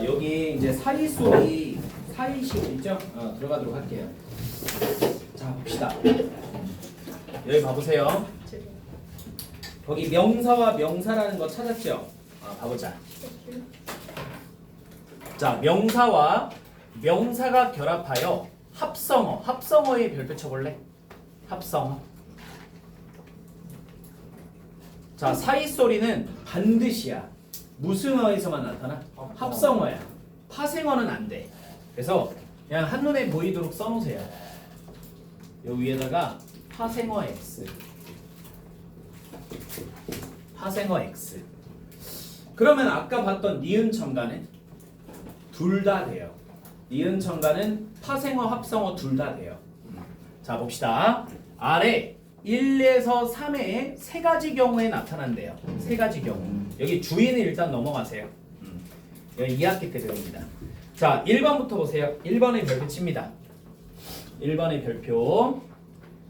여기 이제 사이소리 사이시오 있죠? 들어가도록 할게요. 자, 봅시다. 여기 봐보세요. 거기 명사와 명사라는 거 찾았죠? 봐보자. 자, 명사와 명사가 결합하여 합성어, 합성어의 별표 쳐볼래? 합성어. 자, 사이소리는 반드시야. 무슨 어에서만 나타나? 합성어야. 파생어는 안 돼. 그래서 그냥 한눈에 보이도록 써놓으세요. 요 위에다가 파생어 X. 파생어 X. 그러면 아까 봤던 니은 첨가는 둘 다 돼요. 니은 첨가는 파생어, 합성어 둘 다 돼요. 자, 봅시다. 아래 1에서 3의 세 가지 경우에 나타난대요. 세 가지 경우. 여기 주의는 일단 넘어가세요. 여기 2학기 때 배웁니다. 자, 1번부터 보세요. 1번의 별표 칩니다. 1번의 별표.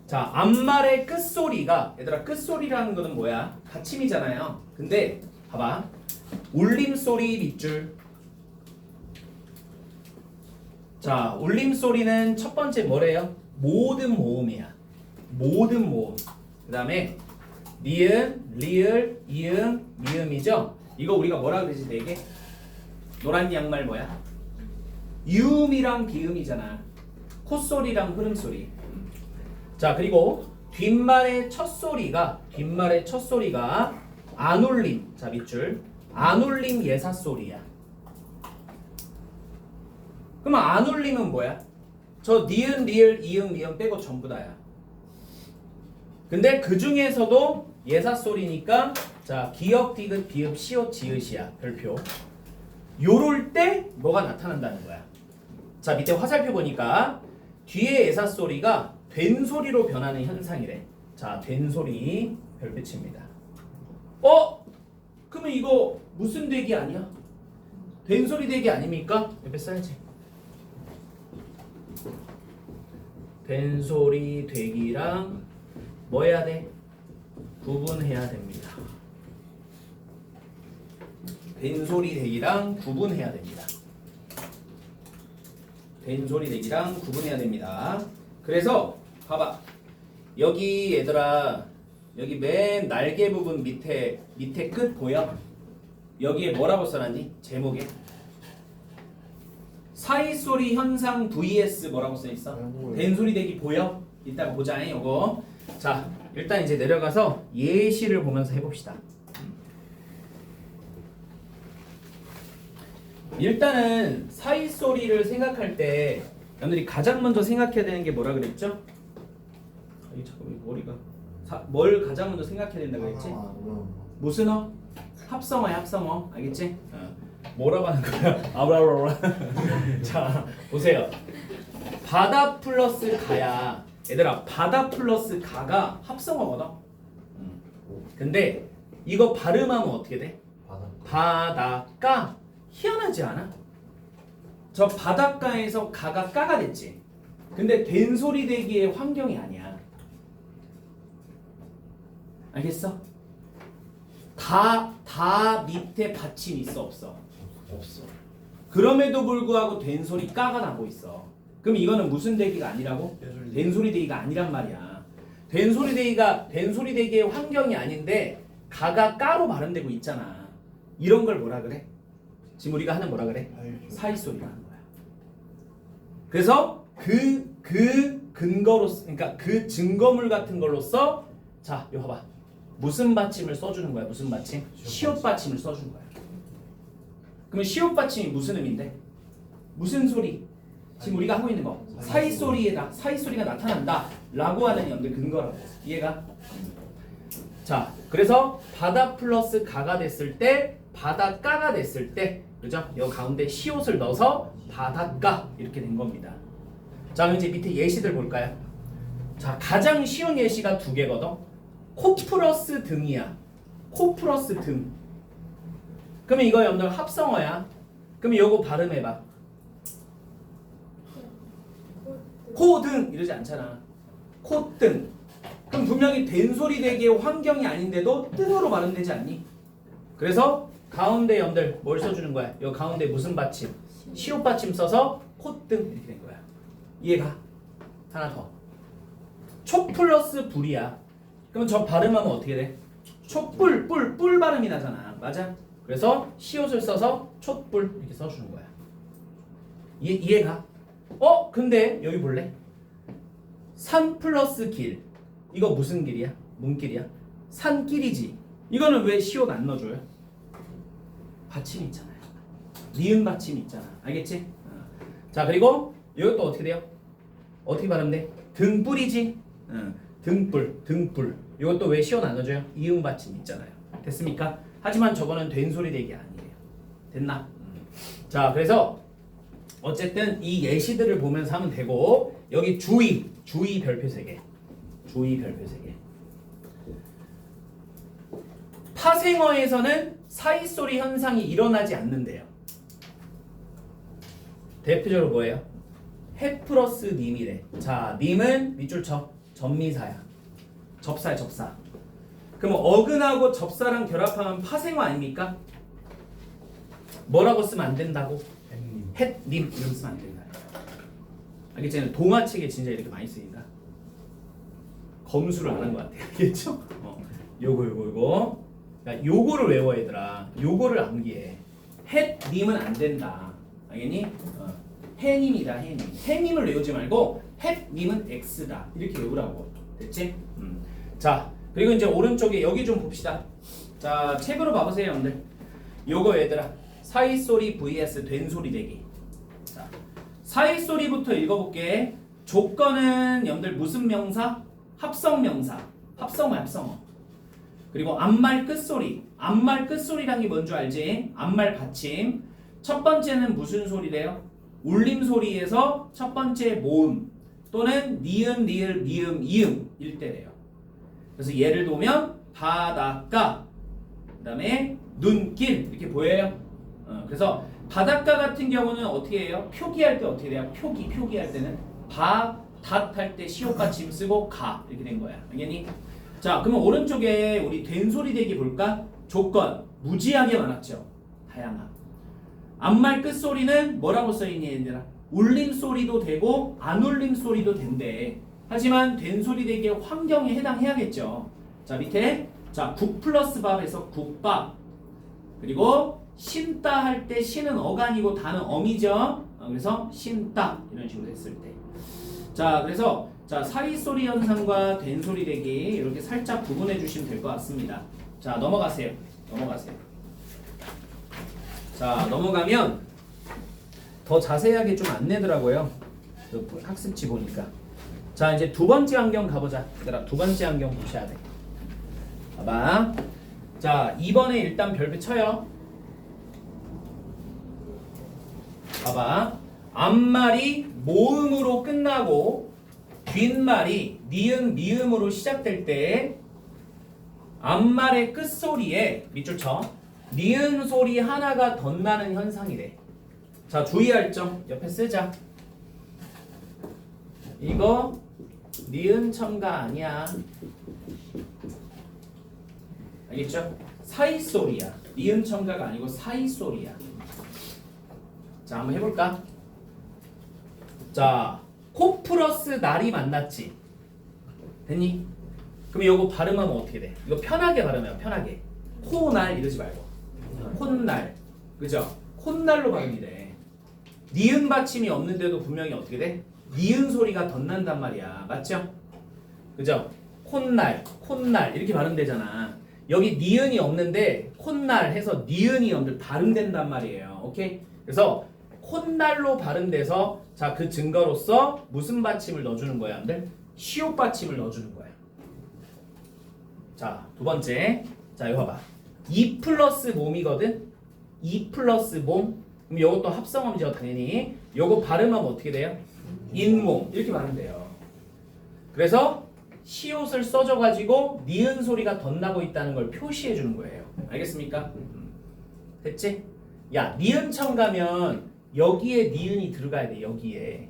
자, 앞말의 끝소리가, 얘들아, 끝소리라는 거는 뭐야? 받침이잖아요. 근데 봐봐. 울림소리 밑줄. 자, 울림소리는 첫 번째 뭐래요? 모든 모음이야. 모든 모음. 그 다음에 니은, 리을, 이응, 미음이죠? 이거 우리가 뭐라 그러지? 네 개? 노란 양말 뭐야? 유음이랑 비음이잖아. 콧소리랑 흐름소리. 자, 그리고 뒷말의 첫 소리가 안 울림. 자, 밑줄. 안 울림 예사소리야. 그러면 안 울림은 뭐야? 저 니은, 리을, 이응, 미음 빼고 전부 다야. 근데 그 중에서도 예사소리니까 자, 기역, 디귿, 비읍, 시옷, 지읒이야. 별표. 요럴 때 뭐가 나타난다는 거야. 자, 밑에 화살표 보니까 뒤에 예사소리가 된소리로 변하는 현상이래. 자, 된소리 별표 칩니다. 그러면 이거 무슨 대기 아니야? 된소리 대기 아닙니까? 옆에 써야지. 된소리 대기랑 뭐 해야 돼? 구분해야 됩니다. 된소리 대기랑 구분해야 됩니다. 된소리 대기랑 구분해야 됩니다. 그래서 봐봐. 여기 얘들아, 여기 맨 날개 부분 밑에 끝 보여? 여기에 뭐라고 써놨니? 제목에 사이소리 현상 vs 뭐라고 써있어? 된소리 대기 보여? 이따가 보자. 이거. 자, 일단 이제 내려가서 예시를 보면서 해봅시다. 일단은 사이소리를 생각할 때 여러분들이 가장 먼저 생각해야 되는 게 뭐라 그랬죠? 잠깐만, 머리가 뭘 가장 먼저 생각해야 된다고 그랬지? 무슨 어? 합성어야, 합성어. 알겠지? 뭐라고 하는 거야? 아브라브라. 자, 보세요. 바다 플러스 가야, 얘들아, 바다 플러스 가가 합성어거든. 근데 이거 발음하면 어떻게 돼? 바닷가. 희한하지 않아? 저 바닷가에서 가가 까가 됐지. 근데 된소리 대기의 환경이 아니야. 알겠어? 다 밑에 받침 있어, 없어? 없어. 그럼에도 불구하고 된소리 까가 나고 있어. 그럼 이거는 무슨 대기가 아니라고? 된소리 대기가 아니란 말이야. 된소리 대기의 환경이 아닌데 가가 까로 발음되고 있잖아. 이런 걸 뭐라 그래? 지금 우리가 하는 뭐라 그래? 사이소리라는 거야. 그래서 그 근거로서, 그러니까 그 증거물 같은 걸로써, 자, 이거 봐봐. 무슨 받침을 써주는 거야? 무슨 받침? 시옷 받침을 써주는 거야. 그러면 시옷 받침이 무슨 의미인데? 무슨 소리? 지금 우리가 하고 있는 거. 사이소리가 나타난다 라고 하는 연들 근거라고. 이해가? 자, 그래서 바다 플러스 가가 됐을 때, 바닷가가 됐을 때, 그죠? 이 가운데 시옷을 넣어서 바닷가 이렇게 된 겁니다. 자, 그럼 이제 밑에 예시들 볼까요? 자, 가장 쉬운 예시가 두 개거든. 코 플러스 등이야. 코 플러스 등. 그러면 이거 여러분들 합성어야. 그러면 요거 발음해봐. 코등 이러지 않잖아. 콧등. 그럼 분명히 된소리 대기의 환경이 아닌데도 뜬으로 발음되지 않니? 그래서 가운데 염들 뭘 써주는 거야? 요 가운데 무슨 받침? 시옷 받침 써서 콧등 이렇게 된 거야. 이해가? 하나 더. 촉 플러스 불이야. 그럼 저 발음하면 어떻게 돼? 촉불, 뿔 발음이 나잖아. 맞아? 그래서 시옷을 써서 촉불 이렇게 써주는 거야. 이해가? 근데 여기 볼래? 산 플러스 길. 이거 무슨 길이야? 뭔 길이야? 산길이지. 이거는 왜 시옷 안 넣어줘요? 받침이 있잖아요. 니은 받침이 있잖아. 알겠지? 자, 그리고 이것도 어떻게 돼요? 어떻게 발음돼? 등불이지? 등불. 이것도 왜 시옷 안 넣어줘요? 이응 받침 있잖아요. 됐습니까? 하지만 저거는 된 소리 되기 아니에요. 됐나? 자, 그래서 어쨌든 이 예시들을 보면서 하면 되고, 여기 주의 별표 3개. 주의 별표 3개. 파생어에서는 사이소리 현상이 일어나지 않는데요. 대표적으로 뭐예요? 해 플러스 님이래. 자, 님은 밑줄 쳐. 전미사야. 접사야, 접사. 그럼 어근하고 접사랑 결합하면 파생어 아닙니까? 뭐라고 쓰면 안 된다고? 햇, 님 이런 쓰면 안 된다. 알겠지? 동화책에 진짜 이렇게 많이 쓰인다. 검수를 안 한 것 같아. 알겠죠? 요거. 그러니까 요거를 외워 얘들아. 요거를 암기해. 햇, 님은 안 된다. 알겠니? 해님이다, 해님. 해님을 외우지 말고 햇, 님은 X다. 이렇게 외우라고. 됐지? 자, 그리고 이제 오른쪽에 여기 좀 봅시다. 자, 책으로 봐보세요, 여러분들. 요거 얘들아. 사이소리 vs 된소리 대기. 자, 사이소리부터 읽어볼게. 조건은 여러분들 무슨 명사? 합성명사. 합성어. 그리고 앞말 끝소리. 앞말 끝소리란 게 뭔 줄 알지? 앞말 받침. 첫 번째는 무슨 소리래요? 울림 소리에서 첫 번째 모음 또는 니은, 리을, 미음, 이음일 때래요. 그래서 예를 들면 바닷가, 그 다음에 눈길 이렇게 보여요. 그래서 바닷가 같은 경우는 어떻게 해요? 표기할 때 어떻게 돼요? 표기할 때는 닷 할 때 시옷 받침 쓰고 가 이렇게 된 거야. 알겠니? 자, 그러면 오른쪽에 우리 된소리 대기 볼까? 조건 무지하게 많았죠. 다양한. 앞말 끝소리는 뭐라고 써있니 얘들아? 울림 소리도 되고 안 울림 소리도 된대. 하지만 된소리 대기의 환경에 해당해야겠죠. 자, 밑에 자, 국 플러스 밥에서 국밥. 그리고 신따 할 때 신은 어가 아니고 다는 엄이죠. 그래서 신따 이런 식으로 했을 때. 자, 그래서 자, 사이소리 현상과 된소리 대기 이렇게 살짝 구분해 주시면 될 것 같습니다. 자, 넘어가세요. 자, 넘어가면 더 자세하게 좀 안 내더라고요. 그 학습지 보니까. 자, 이제 두 번째 환경 가보자. 얘들아, 두 번째 환경 보셔야 돼. 봐봐. 자, 2번에 일단 별표 쳐요. 봐봐. 앞말이 모음으로 끝나고 뒷말이 니은, 미음으로 시작될 때 앞말의 끝소리에 밑줄 쳐. 니은 소리 하나가 덧나는 현상이래. 자, 주의할 점 옆에 쓰자. 이거 니은 첨가 아니야. 알겠죠? 사이 소리야. 니은 첨가가 아니고 사이 소리야. 자, 한번 해볼까? 자, 코 플러스 날이 만났지. 됐니? 그럼 이거 발음하면 어떻게 돼? 이거 편하게 발음해요. 편하게. 코날 이러지 말고. 콧날. 그죠? 콧날로 발음이 돼. 니은 받침이 없는데도 분명히 어떻게 돼? 니은 소리가 덧난단 말이야. 맞죠? 그죠? 콧날 이렇게 발음되잖아. 여기 니은이 없는데 콧날 해서 니은이 여러분들 발음된단 말이에요. 오케이? 그래서 콧날로 발음돼서 자, 그 증거로서 무슨 받침을 넣어주는 거야, 여러분들? 시옷 받침을 넣어주는 거야. 자, 두 번째. 자, 이거 봐봐. 2 플러스 몸이거든? 2 플러스 몸. 그럼 이것도 합성음이죠, 당연히. 요거 발음하면 어떻게 돼요? 인몸. 이렇게 발음돼요. 그래서 시옷을 써줘가지고 니은 소리가 덧나고 있다는 걸 표시해 주는 거예요. 알겠습니까? 됐지? 야, 니은 첨가면 여기에 니은이 들어가야 돼. 여기에.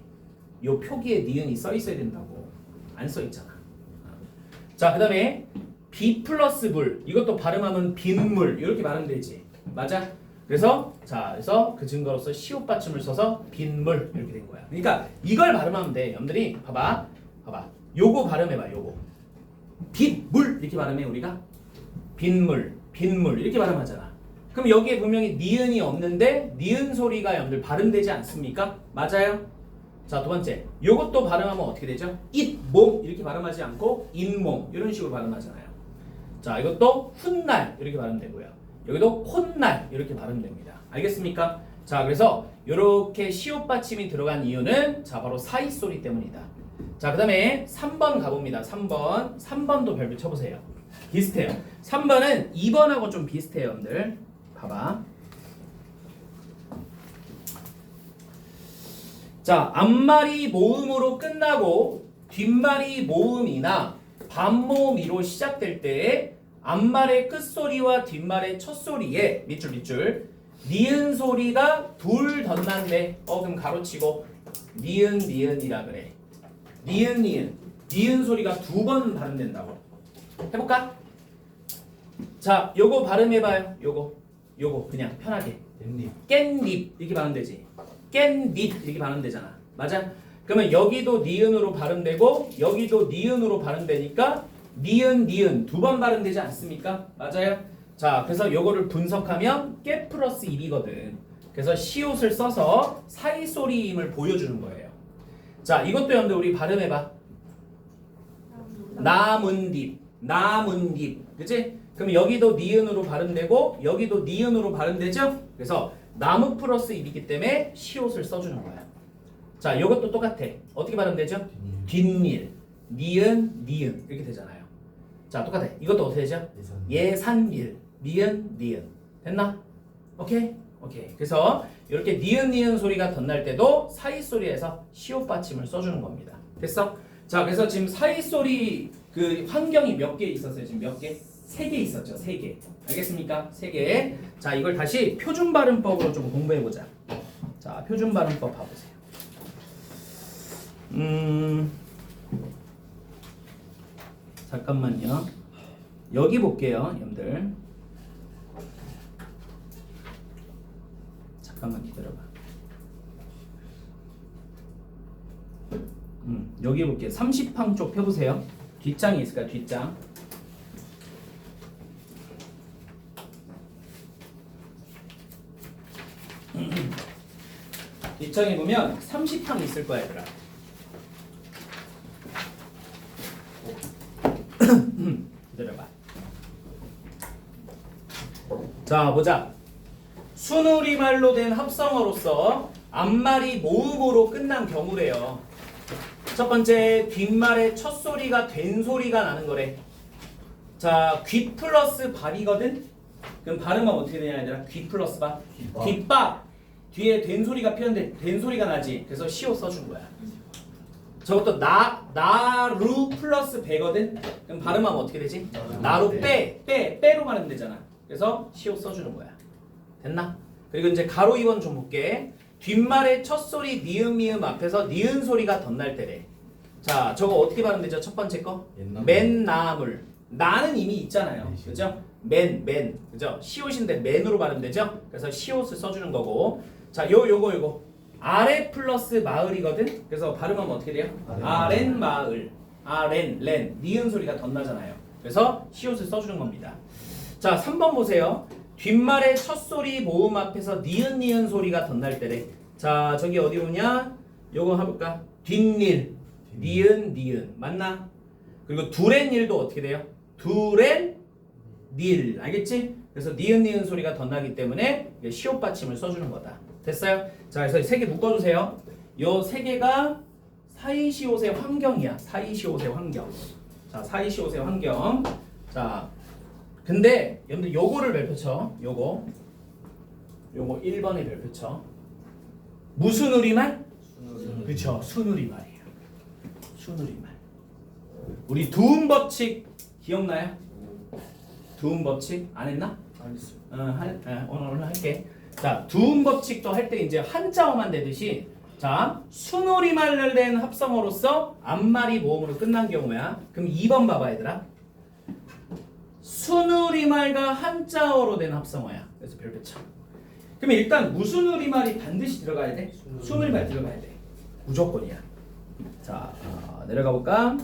요 표기에 니은이 써 있어야 된다고. 안 써 있잖아. 자, 그 다음에 비 플러스 물. 이것도 발음하면 빗물. 이렇게 발음되지. 맞아? 그래서 그래서 그 증거로서 시옷 받침을 써서 빗물 이렇게 된 거야. 그러니까 이걸 발음하면 돼. 여러분들이 봐봐. 요거 발음해봐. 요거 빗물 이렇게 발음해 우리가. 빗물 이렇게 발음하잖아. 그럼 여기에 분명히 니은이 없는데 니은 소리가 여러분들 발음되지 않습니까? 맞아요? 자, 두 번째. 요것도 발음하면 어떻게 되죠? 잇몸 이렇게 발음하지 않고 잇몸 이런 식으로 발음하잖아요. 자, 이것도 훗날 이렇게 발음되고요. 여기도 콧날 이렇게 발음됩니다. 알겠습니까? 자, 그래서 이렇게 시옷 받침이 들어간 이유는 자, 바로 사이 소리 때문이다. 자, 그 다음에 3번 가봅니다. 3번도 별표 쳐보세요. 비슷해요. 3번은 2번하고 좀 비슷해요, 여러분들. 봐봐. 자, 앞말이 모음으로 끝나고 뒷말이 모음이나 반모음이로 시작될 때 앞말의 끝소리와 뒷말의 첫소리에 밑줄 니은 소리가 둘 덧난데 그럼 가로치고 니은이라 그래. 니은 소리가 두 번 발음된다고. 해볼까? 자, 요거 발음해봐요. 요거 그냥 편하게 깻잎 이렇게 발음되지. 깻잎 이렇게 발음되잖아. 맞아? 그러면 여기도 니은으로 발음되고 여기도 니은으로 발음되니까 니은 두 번 발음되지 않습니까? 맞아요? 자, 그래서 요거를 분석하면 깨 플러스 1이거든. 그래서 시옷을 써서 사이 소리임을 보여주는 거예요. 자, 이것도 여러분들 우리 발음해봐. 나문딥 그치? 그럼 여기도 니은으로 발음되고 여기도 니은으로 발음되죠? 그래서 나무 플러스 입이기 때문에 시옷을 써주는 거야. 자, 요것도 똑같아. 어떻게 발음되죠? 뒷일, 니은 이렇게 되잖아요. 자, 똑같아. 이것도 어떻게 되죠? 예산일, 니은 됐나? 오케이. 그래서 이렇게 니은 소리가 덧날 때도 사이 소리에서 시옷 받침을 써주는 겁니다. 됐어? 자, 그래서 지금 사이 소리 그 환경이 몇 개 있었어요? 지금 몇 개? 3개 있었죠. 3개. 알겠습니까? 3개. 자, 이걸 다시 표준 발음법으로 좀 공부해 보자. 자, 표준 발음법 봐보세요. 잠깐만요. 여기 볼게요, 여러분들. 잠깐만 기다려봐. 여기 볼게요. 30항 쪽 펴보세요. 뒷장이 있을까요? 뒷장. 뒷장에 보면 30항 있을 거야, 얘들아. 기다려봐. 자, 보자. 순우리말로 된 합성어로서 앞말이 모음으로 끝난 경우래요. 첫 번째, 뒷말의 첫 소리가 된 소리가 나는 거래. 자, 귀 플러스 발이거든? 그럼 발음은 어떻게 되냐, 얘들아? 귀 플러스 발. 뒷밥. 뒤에 된 소리가 피었는데 된 소리가 나지. 그래서 시옷 써준 거야. 저것도 나루 플러스 배거든? 그럼 발음하면 어떻게 되지? 나루 빼로 발음 되잖아. 그래서 시옷 써주는 거야. 됐나? 그리고 이제 가로 2번 좀 볼게. 뒷말의 첫 소리 니은 앞에서 니은 소리가 덧날 때래. 자, 저거 어떻게 발음되죠? 첫 번째 거? 맨나물. 나는 이미 있잖아요. 그죠? 그죠? 시옷인데 맨으로 발음되죠? 그래서 시옷을 써주는 거고. 자, 요거. 아래 플러스 마을이거든? 그래서 발음하면 어떻게 돼요? 아렌 마을. 렌. 니은 소리가 덧나잖아요. 그래서 시옷을 써주는 겁니다. 자, 3번 보세요. 뒷말의 첫 소리 모음 앞에서 니은 소리가 덧날 때래. 자, 저기 어디 오냐? 요거 해볼까? 뒷일. 니은. 맞나? 그리고 두렌일도 어떻게 돼요? 두렌일. 알겠지? 그래서 니은 소리가 덧나기 때문에 시옷 받침을 써주는 거다. 됐어요? 자, 그래서 3개 묶어주세요. 요 3개가 사이시옷의 환경이야. 사이시옷의 환경. 자, 사이시옷의 환경. 자, 근데 여러분들 요거를 별표 쳐. 요거 1번에 별표 쳐. 무슨 우리말? 그쵸, 순우리말이에요. 순우리말. 우리 두음 법칙 기억나요? 두음 법칙 안 했나? 안 했어요. 오늘 할게. 자, 두음 법칙도 할 때 이제 한자어만 되듯이, 자, 순우리말을 낸 합성어로서 앞말이 모음으로 끝난 경우야. 그럼 2번 봐봐, 얘들아. 순우리말과 한자어로 된 합성어야. 그래서 별표쳐. 그러면 일단 무슨 우리말이 반드시 들어가야 돼? 순우리말 들어가야 돼. 무조건이야. 자, 내려가 볼까?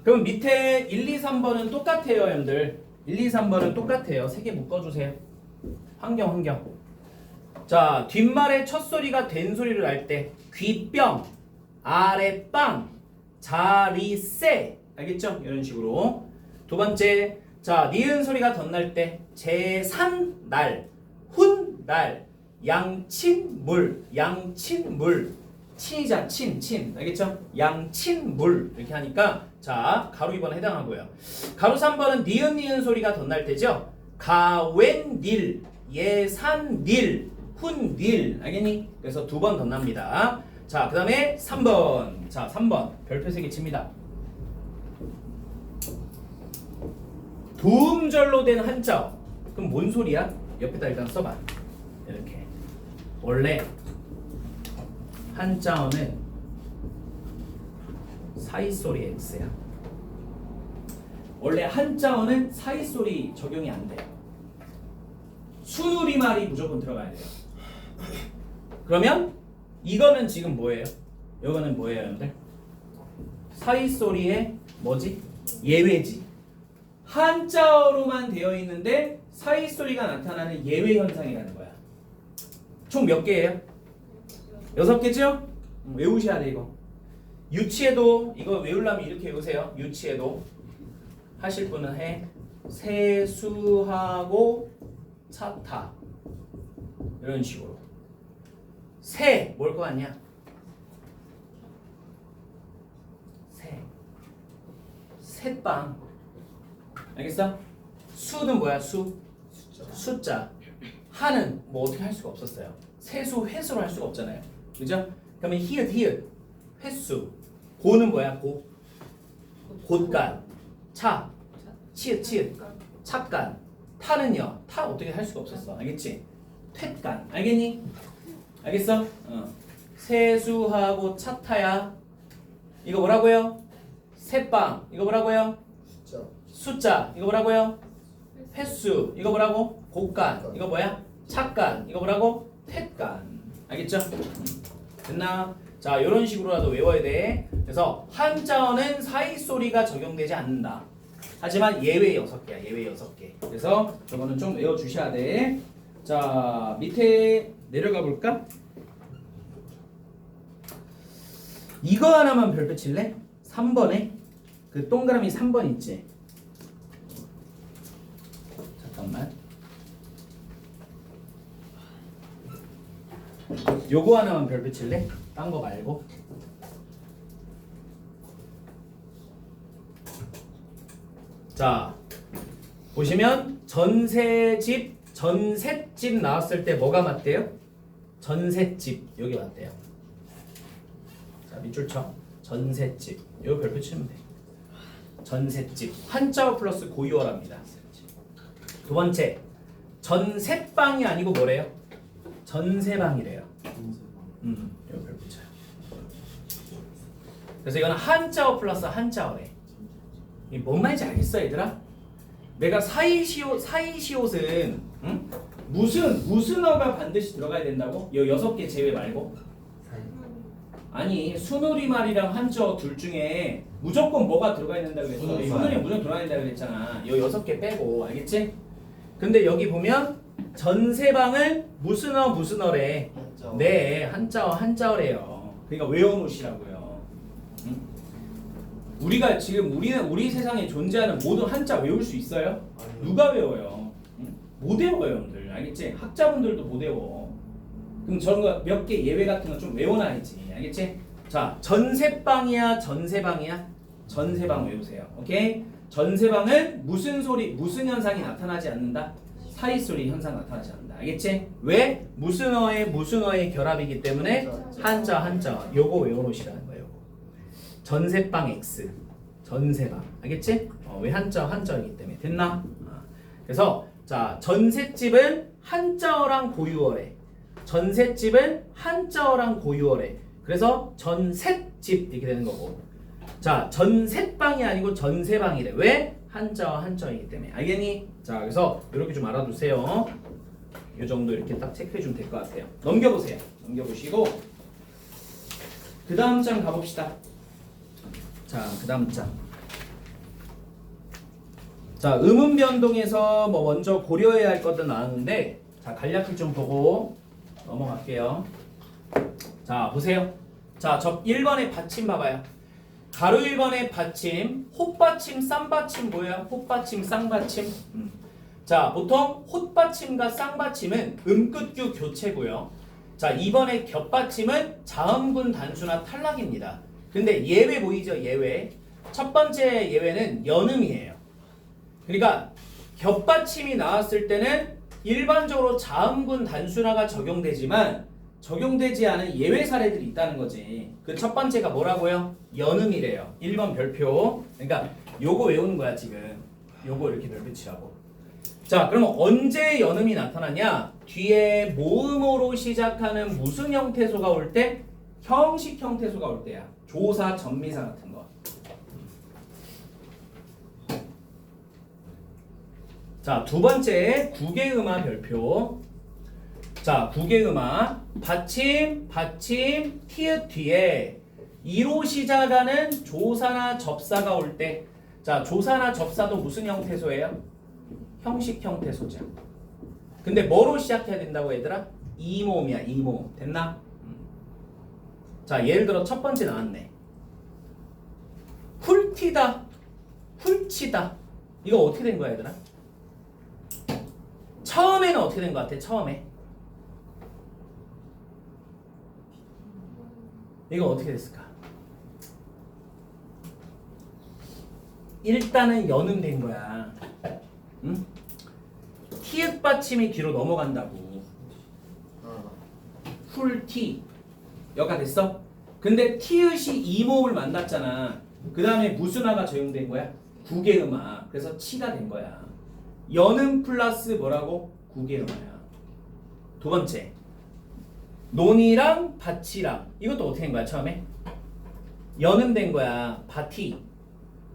그럼 밑에 1, 2, 3번은 똑같아요, 여러분들. 1, 2, 3번은 똑같아요. 3개 묶어주세요. 환경. 자, 뒷말에 첫 소리가 된 소리를 할 때 귀병, 아랫빵, 자리세. 알겠죠? 이런 식으로. 두 번째, 자, 니은 소리가 덧날 때 제3날, 훗날, 양친물, 친이자 친. 알겠죠? 양친물. 이렇게 하니까 자, 가로 2번 해당하고요. 가로 3번은 니은 소리가 덧날 때죠. 가웬닐, 예산닐, 훗닐. 알겠니? 그래서 두 번 덧납니다. 자, 그 다음에 3번. 자, 3번. 별표 3개 칩니다. 도음절로 된 한자어. 그럼 뭔 소리야? 옆에다 일단 써봐. 이렇게. 원래 한자어는 사이소리 X야. 원래 한자어는 사이소리 적용이 안 돼요. 순우리말이 무조건 들어가야 돼요. 그러면 이거는 지금 뭐예요? 이거는 뭐예요, 여러분들? 사이소리의 뭐지? 예외지. 한자어로만 되어 있는데 사이소리가 나타나는 예외 현상이라는 거야. 총 몇 개예요? 6개죠? 외우셔야 돼 이거. 유치에도 이거 외우려면 이렇게 외우세요. 유치에도 하실 분은 해. 세수하고 차타 이런 식으로. 새 뭘 거 같냐? 새빵. 알겠어? 수는 뭐야? 숫자. 하는 뭐 어떻게 할 수가 없었어요. 세수 횟수로 할 수가 없잖아요. 그죠? 그러면 히읗 횟수. 고는 뭐야? 곧간. 차 치읓 찻간. 타는요. 타 어떻게 할 수가 없었어. 알겠지? 퇴간. 알겠니? 알겠어? 세수하고 차 타야. 이거 뭐라고요? 새빵. 이거 뭐라고요? 숫자. 이거 뭐라고요? 횟수. 이거 뭐라고? 곡간. 이거 뭐야? 찻간. 이거 뭐라고? 퇴간. 알겠죠? 됐나? 자, 이런 식으로라도 외워야 돼. 그래서 한자어는 사이소리가 적용되지 않는다. 하지만 예외 6개야. 예외 6개. 그래서 저거는 좀 외워주셔야 돼. 자, 밑에 내려가 볼까? 이거 하나만 별표 칠래? 3번에 그 동그라미 3번 있지? 잠깐만. 요거 하나만 별표 칠래? 딴 거 말고. 자, 보시면 전셋집 나왔을 때 뭐가 맞대요? 전셋집 여기 맞대요. 자, 밑줄 쳐. 전셋집. 이거 별표 치면 돼. 전셋집. 한자어 플러스 고유어랍니다. 두 번째, 전셋방이 아니고 뭐래요? 전세방이래요. 이거 별표 쳐요. 그래서 이거는 한자어 플러스 한자어래. 이게 뭔 말인지 알겠어, 얘들아? 내가 사이시옷은 무슨 어가 반드시 들어가야 된다고? 이 6개 제외 말고? 아니, 순우리말이랑 한자어 둘 중에 무조건 뭐가 들어가야 된다고 그랬어? 순우리말 무조건 들어가야 된다고 그랬잖아. 이 6개 빼고, 알겠지? 근데 여기 보면 전세방은 무슨 어래? 네, 한자어래요. 그러니까 외워놓으시라고요. 우리가 지금 우리 세상에 존재하는 모든 한자 외울 수 있어요? 아니요. 누가 외워요? 못 외워요, 여러분들. 알겠지? 학자분들도 못 외워. 그럼 저런 거 몇 개 예외 같은 거 좀 외워놔야지. 알겠지? 자, 전세방이야, 전세방이야? 전세방 외우세요. 오케이? 전세방은 무슨 현상이 나타나지 않는다? 사이소리 현상 나타나지 않는다. 알겠지? 왜? 무슨 어의 결합이기 때문에 한자. 요거 외워놓으시라는 거예요. 전세방 X. 전세방. 알겠지? 왜 한자어이기 때문에. 됐나? 그래서 자, 전셋집은 한자어랑 고유어래. 전셋집은 한자어랑 고유어래. 그래서 전셋집 이렇게 되는 거고. 자, 전셋방이 아니고 전세방이래. 왜? 한자어이기 때문에. 알겠니? 자, 그래서 이렇게 좀 알아두세요. 이 정도 이렇게 딱 체크해 주면 될 것 같아요. 넘겨보세요. 넘겨보시고 그 다음 장 가봅시다. 자, 그 다음 장. 자, 음운 변동에서 뭐 먼저 고려해야 할 것도 나왔는데, 자, 간략히 좀 보고 넘어갈게요. 자, 보세요. 자, 저 1번의 받침 봐봐요. 가로 1번의 받침, 홑받침, 쌍받침 뭐예요? 홑받침, 쌍받침. 자, 보통 홑받침과 쌍받침은 음끝규 교체고요. 자, 2번의 겹받침은 자음군 단수나 탈락입니다. 근데 예외 보이죠? 예외. 첫 번째 예외는 연음이에요. 그러니까 겹받침이 나왔을 때는 일반적으로 자음군 단순화가 적용되지만 적용되지 않은 예외 사례들이 있다는 거지. 그 첫 번째가 뭐라고요? 연음이래요. 1번 별표. 그러니까 요거 외우는 거야 지금. 요거 이렇게 별표 치라고. 자, 그러면 언제 연음이 나타나냐? 뒤에 모음으로 시작하는 무슨 형태소가 올 때? 형식 형태소가 올 때야. 조사, 전미사 같은 거. 자, 두 번째 국외음화 별표. 자, 국외음화 받침, 받침, 티읕 뒤에 이로 시작하는 조사나 접사가 올 때, 자, 조사나 접사도 무슨 형태소예요? 형식 형태소죠. 근데 뭐로 시작해야 된다고 얘들아? 이모음이야, 이모음. 됐나? 자, 예를 들어 첫 번째 나왔네. 훌튀다, 훌치다. 이거 어떻게 된 거야, 얘들아? 처음에는 어떻게 된 것 같아? 처음에 이거 어떻게 됐을까? 일단은 연음된 거야. 응? 티읕 받침이 뒤로 넘어간다고. 훌티 여가 됐어? 근데 티읕이 이모음을 만났잖아. 그 다음에 무슨 화가 적용된 거야? 국외음화. 그래서 치가 된 거야. 연음 플러스 뭐라고? 국외음화야. 두 번째 논이랑 밭이랑 이것도 어떻게 된 거야 처음에? 연음된 거야. 밭이.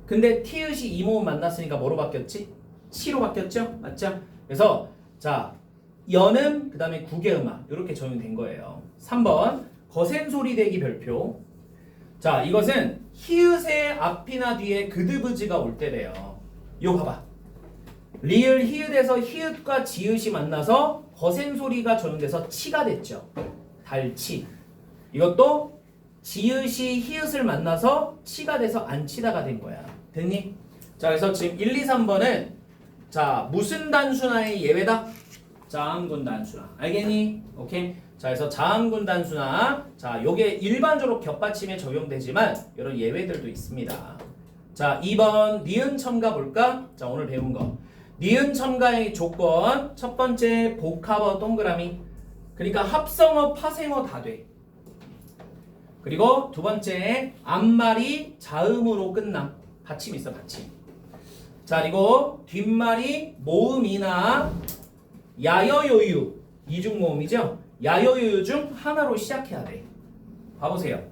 근데 티읕이 이모음 만났으니까 뭐로 바뀌었지? 치로 바뀌었죠? 맞죠? 그래서 자 연음 그 다음에 국외음화 이렇게 적용된 거예요. 3번 거센소리 대기 별표. 자, 이것은 히읗의 앞이나 뒤에 그드브즈가 올 때래요. 이거 봐봐. 리을 히읗에서 히읗과 지읒이 만나서 거센소리가 적용돼서 치가 됐죠. 달치. 이것도 지읒이 히읗을 만나서 치가 돼서 안 치다가 된 거야. 됐니? 자, 그래서 지금 1, 2, 3번은 자, 무슨 단순화의 예외다? 자음군 단순화. 알겠니? 오케이. 자, 그래서 자음군 단순화. 자, 요게 일반적으로 겹받침에 적용되지만 이런 예외들도 있습니다. 자, 2번 니은 첨가 볼까? 자, 오늘 배운 거. 니은 첨가의 조건. 첫 번째 복합어 동그라미. 그러니까 합성어, 파생어 다 돼. 그리고 두 번째 앞말이 자음으로 끝남. 받침 있어, 받침. 자, 그리고 뒷말이 모음이나 야여요유 이중 모음이죠. 야여요유 중 하나로 시작해야 돼. 봐보세요.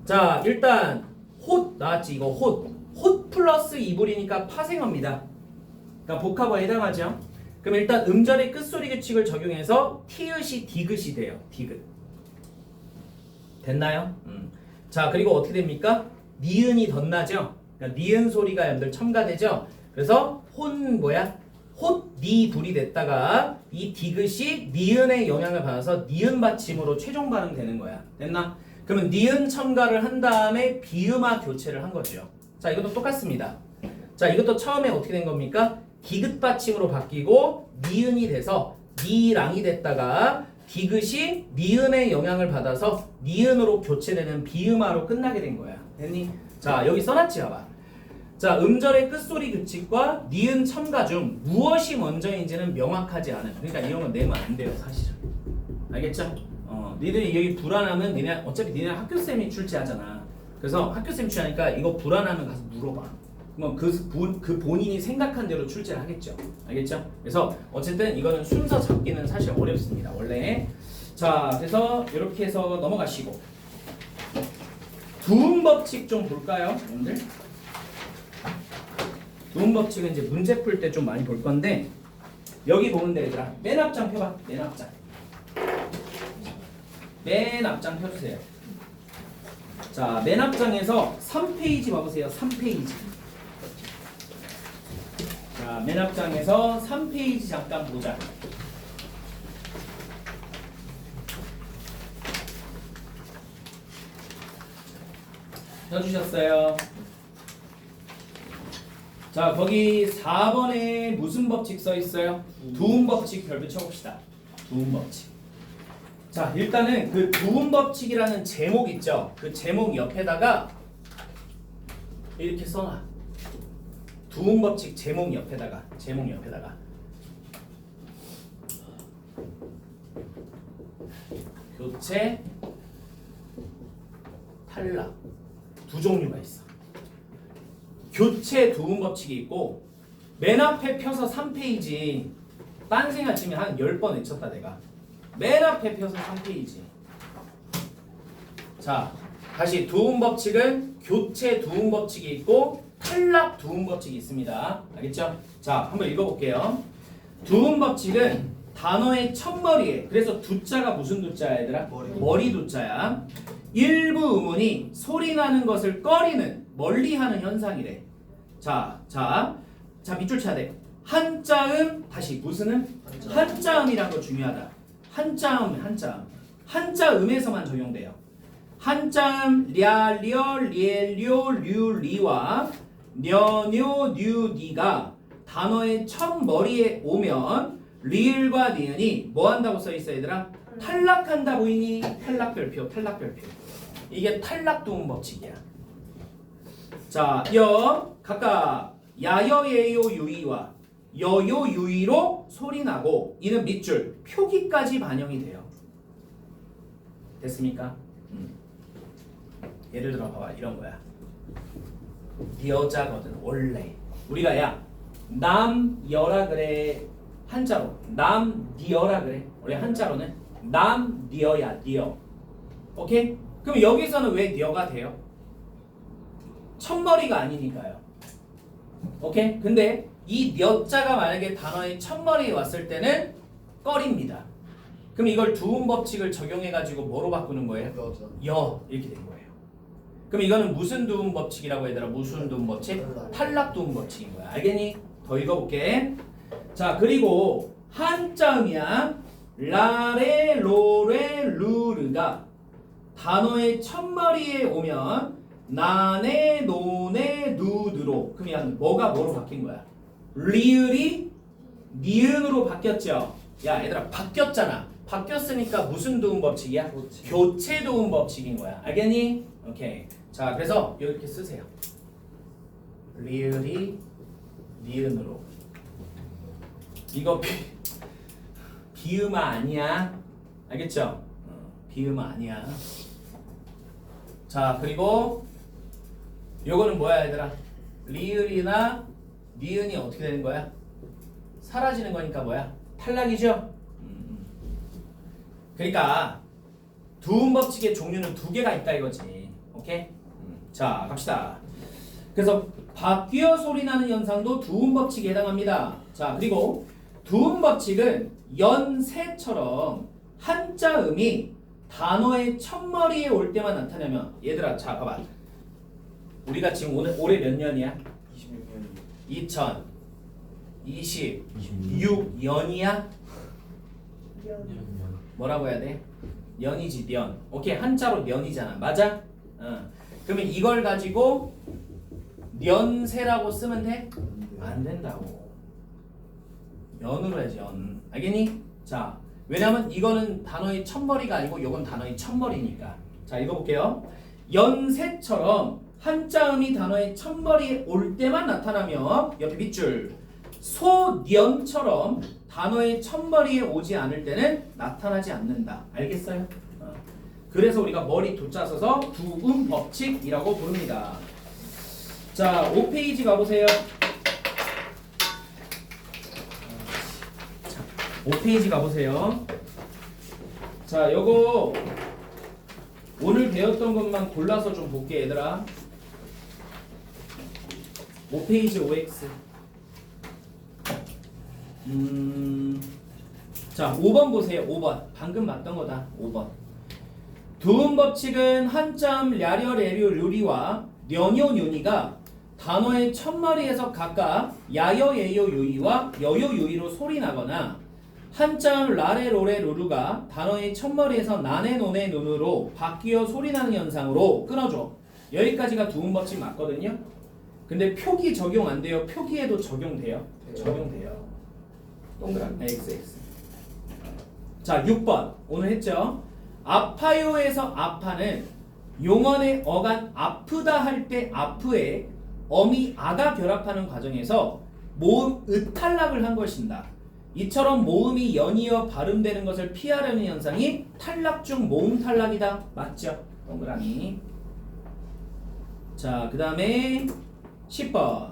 자, 일단 홑 나왔지. 이거 홑 플러스 이불이니까 파생어입니다. 그러니까 복합어에 해당하죠. 그럼 일단 음절의 끝소리 규칙을 적용해서 티읕이 디귿이 돼요. 디귿. 됐나요? 자, 그리고 어떻게 됩니까? 니은이 덧나죠. 그러니까 니은 소리가 여러분들 첨가되죠. 그래서 홑 니 불이 됐다가 이 디귿이 니은의 영향을 받아서 니은 받침으로 최종 발음되는 거야. 됐나? 그러면 니은 첨가를 한 다음에 비음화 교체를 한 거죠. 자, 이것도 똑같습니다. 자, 이것도 처음에 어떻게 된 겁니까? 디귿 받침으로 바뀌고 니은이 돼서 니랑이 됐다가 디귿이 니은의 영향을 받아서 니은으로 교체되는 비음화로 끝나게 된 거야. 됐니? 자, 여기 써놨지 봐봐. 자, 음절의 끝소리 규칙과 니은 첨가 중 무엇이 먼저인지는 명확하지 않은. 그러니까 이런 건 내면 안 돼요, 사실은. 알겠죠? 니들이 여기 불안하면 어차피 니네 학교쌤이 출제하잖아. 그래서 학교쌤이 출제하니까 이거 불안하면 가서 물어봐. 그럼 그 본인이 생각한 대로 출제를 하겠죠. 알겠죠? 그래서 어쨌든 이거는 순서 잡기는 사실 어렵습니다. 원래. 자, 그래서 이렇게 해서 넘어가시고 두음 법칙 좀 볼까요, 여러분들? 두음 법칙은 이제 문제 풀 때 좀 많이 볼 건데 여기 보면 돼 얘들아. 맨 앞장 펴봐. 맨 앞장. 맨 앞장 펴주세요. 자, 맨 앞장에서 3페이지 봐보세요. 3페이지. 자, 맨 앞장에서 3페이지 잠깐 보자. 펴주셨어요. 자, 거기 4번에 무슨 법칙 써 있어요? 두음 법칙 별 붙여봅시다. 두음 법칙. 자, 일단은 그 두음 법칙이라는 제목 있죠? 그 제목 옆에다가 이렇게 써놔. 두음 법칙 제목 옆에다가. 교체, 탈락. 두 종류가 있어. 교체 두음 법칙이 있고 맨 앞에 펴서 3페이지 딴 생각 치면 한 10번 외쳤다 내가. 맨 앞에 펴서 3페이지. 자, 다시 두음 법칙은 교체 두음 법칙이 있고 탈락 두음 법칙이 있습니다. 알겠죠? 자, 한번 읽어볼게요. 두음 법칙은 단어의 첫머리에, 그래서 두자가 무슨 두자야 얘들아? 머리 두자야. 일부 음운이 소리 나는 것을 꺼리는, 멀리하는 현상이래. 자, 밑줄 쳐야 돼. 한자음, 다시 무슨 음? 한자음이란 거 중요하다. 한자음에서만 적용돼요. 한자음 랴, 려, 리에, 료, 류, 리와 녀, 뉴, 니가 단어의 첫 머리에 오면 리을과 니은이 뭐 한다고 써 있어 얘들아? 탈락한다 보이니? 탈락별표. 이게 탈락두음 법칙이야. 자, 각각 야여, 예요, 유이와 여요, 유이로 소리 나고 이는 밑줄 표기까지 반영이 돼요. 됐습니까? 예를 들어 봐봐. 이런 거야. 네 여자거든 원래. 우리가 야 남여라 그래. 한자로 남니어라 그래. 원래 한자로는 남니어야. 니어. 오케이? 그럼 여기서는 왜 니어가 돼요? 첫머리가 아니니까요. 오케이? 근데 이 녀자가 만약에 단어의 첫머리에 왔을 때는 꺼립니다. 그럼 이걸 두음 법칙을 적용해가지고 뭐로 바꾸는 거예요? 여 이렇게 된 거예요. 그럼 이거는 무슨 두음 법칙이라고 얘들아? 무슨 두음 법칙? 탈락 두음 법칙인 거야. 알겠니? 더 읽어볼게. 자, 그리고 한자음이야. 라레, 로레, 루르가 단어의 첫머리에 오면 나네, 노네, 누드로. 그러면 뭐가 뭐로 바뀐 거야? 리을이 니은으로 바뀌었죠. 야 얘들아 바뀌었잖아. 바뀌었으니까 무슨 두음 법칙이야? 교체 두음 법칙인 거야. 알겠니? 오케이. 자, 그래서 이렇게 쓰세요. 리을이 니은으로. 이거 비음아 아니야. 알겠죠? 비음아 아니야. 자, 그리고 요거는 뭐야 얘들아? 리을이나 니은이 어떻게 되는 거야? 사라지는 거니까 뭐야? 탈락이죠? 그러니까 두음 법칙의 종류는 두 개가 있다 이거지. 오케이? 자, 갑시다. 그래서 바뀌어 소리 나는 현상도 두음 법칙에 해당합니다. 자, 그리고 두음 법칙은 연세처럼 한자음이 단어의 첫머리에 올 때만 나타나면 얘들아 자 봐봐. 우리가 지금 올해 몇 년이야? 2026년이야? 뭐라고 해야 돼? 년이지 년. 오케이, 한자로 년이잖아. 맞아? 그러면 이걸 가지고 년세라고 쓰면 돼? 안 된다고. 연으로 해야지 연. 알겠니? 자, 왜냐면 이거는 단어의 첫머리가 아니고 이건 단어의 첫머리니까. 자, 읽어볼게요. 연세처럼 한자음이 단어의 첫머리에 올 때만 나타나며 옆에 밑줄 소년처럼 단어의 첫머리에 오지 않을 때는 나타나지 않는다. 알겠어요? 그래서 우리가 머리 도자 써서 두음 법칙이라고 부릅니다. 자, 5페이지 가보세요. 자, 5페이지 가보세요. 자, 요거 오늘 배웠던 것만 골라서 좀 볼게 얘들아. 5페이지 5X 자, 5번 보세요. 5번. 방금 봤던 거다. 5번. 두음 법칙은 한자음 랴려 레류 류리와 녀녀 뉴니가 단어의 첫마디에서 각각 야여 예요 유이와 여요 유이로 소리 나거나 한자음 라레 로레 루루가 단어의 첫마디에서 나네 노네 눈으로 바뀌어 소리 나는 현상으로 끊어줘. 여기까지가 두음 법칙 맞거든요. 근데 표기 적용 안 돼요? 표기에도 적용돼요? 적용돼요. 동그라미 XX. 자, 6번 오늘 했죠? 아파요에서 아파는 용언의 어간 아프다 할 때 아프에 어미 아가 결합하는 과정에서 모음 으탈락을 한 것인다. 이처럼 모음이 연이어 발음되는 것을 피하려는 현상이 탈락 중 모음 탈락이다. 맞죠? 동그라미. 자, 그 다음에 10번.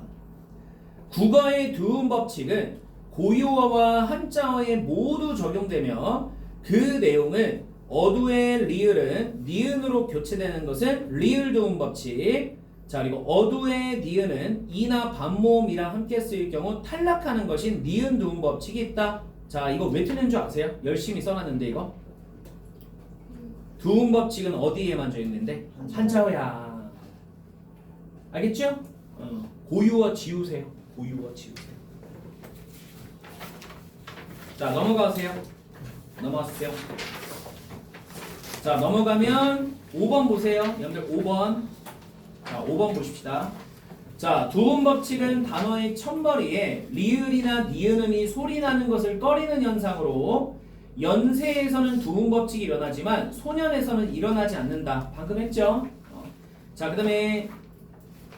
국어의 두음 법칙은 고유어와 한자어에 모두 적용되며 그 내용은 어두의 리을은 니은으로 교체되는 것은 리을 두음 법칙. 자, 그리고 어두의 니은은 이나 반모음이랑 함께 쓰일 경우 탈락하는 것인 니은 두음 법칙이 있다. 자, 이거 왜 틀린 줄 아세요? 열심히 써놨는데 이거 두음 법칙은 어디에만 적용된대? 한자어야. 알겠죠? 고유어 지우세요. 고유어 지우세요. 자, 넘어가세요. 넘어가세요. 자, 넘어가면 5번 보세요. 여러분들 5번. 자, 5번 보십시다. 자, 두음 법칙은 단어의 첫머리에 리을이나 니은음이 소리 나는 것을 꺼리는 현상으로 연세에서는 두음 법칙이 일어나지만 소년에서는 일어나지 않는다. 방금 했죠? 자, 그 다음에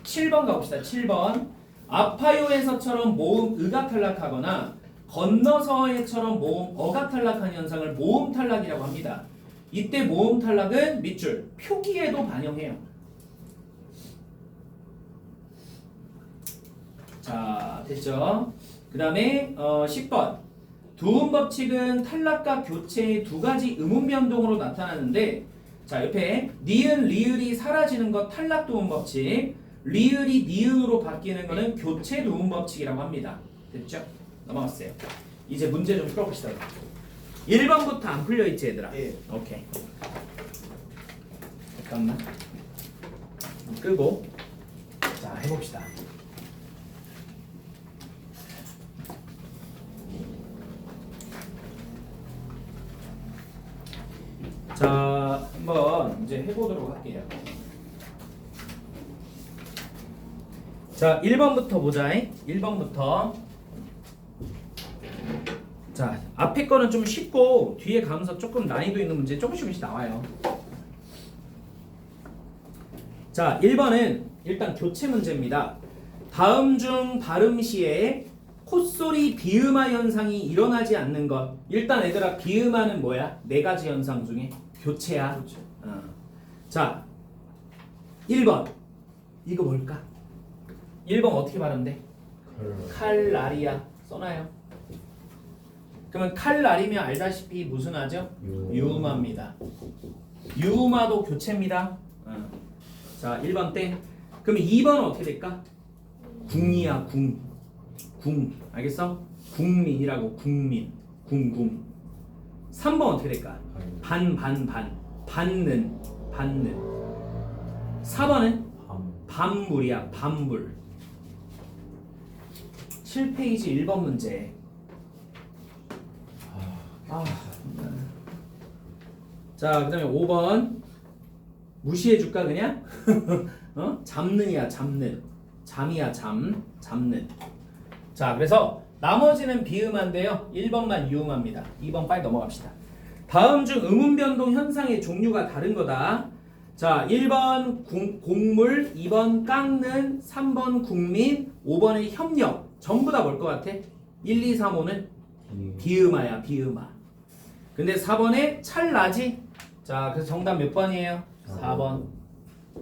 7번 가봅시다. 7번. 아파요에서처럼 모음 의가 탈락하거나 건너서에처럼 모음 어가 탈락한 현상을 모음 탈락이라고 합니다. 이때 모음 탈락은 밑줄 표기에도 반영해요. 자, 됐죠? 그 다음에 10번. 두음 법칙은 탈락과 교체의 두 가지 음운 변동으로 나타나는데, 자, 옆에 니은 리을이 사라지는 것 탈락 두음 법칙, 리을이 니은으로 바뀌는 것은 교체 두음 법칙이라고 합니다. 됐죠? 넘어갔어요. 이제 문제 좀 풀어봅시다. 1번부터 안 풀려있지 얘들아? 예. 오케이. 잠깐만 끄고 자, 해봅시다. 자, 한번 이제 해보도록 할게요. 자, 1번부터 보자. 1번부터. 자, 앞에 거는 좀 쉽고 뒤에 가면서 조금 난이도 있는 문제 조금씩 나와요. 자, 1번은 일단 교체 문제입니다. 다음 중 발음 시에 콧소리 비음화 현상이 일어나지 않는 것. 일단 얘들아, 비음화는 뭐야? 네 가지 현상 중에 교체야. 그렇죠. 자, 1번. 이거 뭘까? 1번 어떻게 발음돼? 칼날이야. 써놔요. 그러면 칼날이면 알다시피 무슨 하죠? 유음화입니다. 유음화도 교체입니다. 자, 1번 땡. 그러면 2번은 어떻게 될까? 궁이야, 궁. 궁. 알겠어? 국민이라고. 국민. 궁. 3번 어떻게 될까? 반. 받는. 4번은 반물이야. 반물. 7페이지 1번 문제. 자, 그 다음에 5번 무시해줄까 그냥? 잡는이야. 잡는. 잠이야. 잡는. 자, 그래서 나머지는 비음한데요 1번만 유음합니다. 2번 빨리 넘어갑시다. 다음 중 음운 변동 현상의 종류가 다른 거다. 자, 1번 곡물, 2번 깎는, 3번 국민, 5번의 협력. 전부 다 뭘 것 같아? 1, 2, 3, 5는 비음화야. 비음화. 근데 4번에 찰나지? 자, 그래서 정답 몇 번이에요? 4번.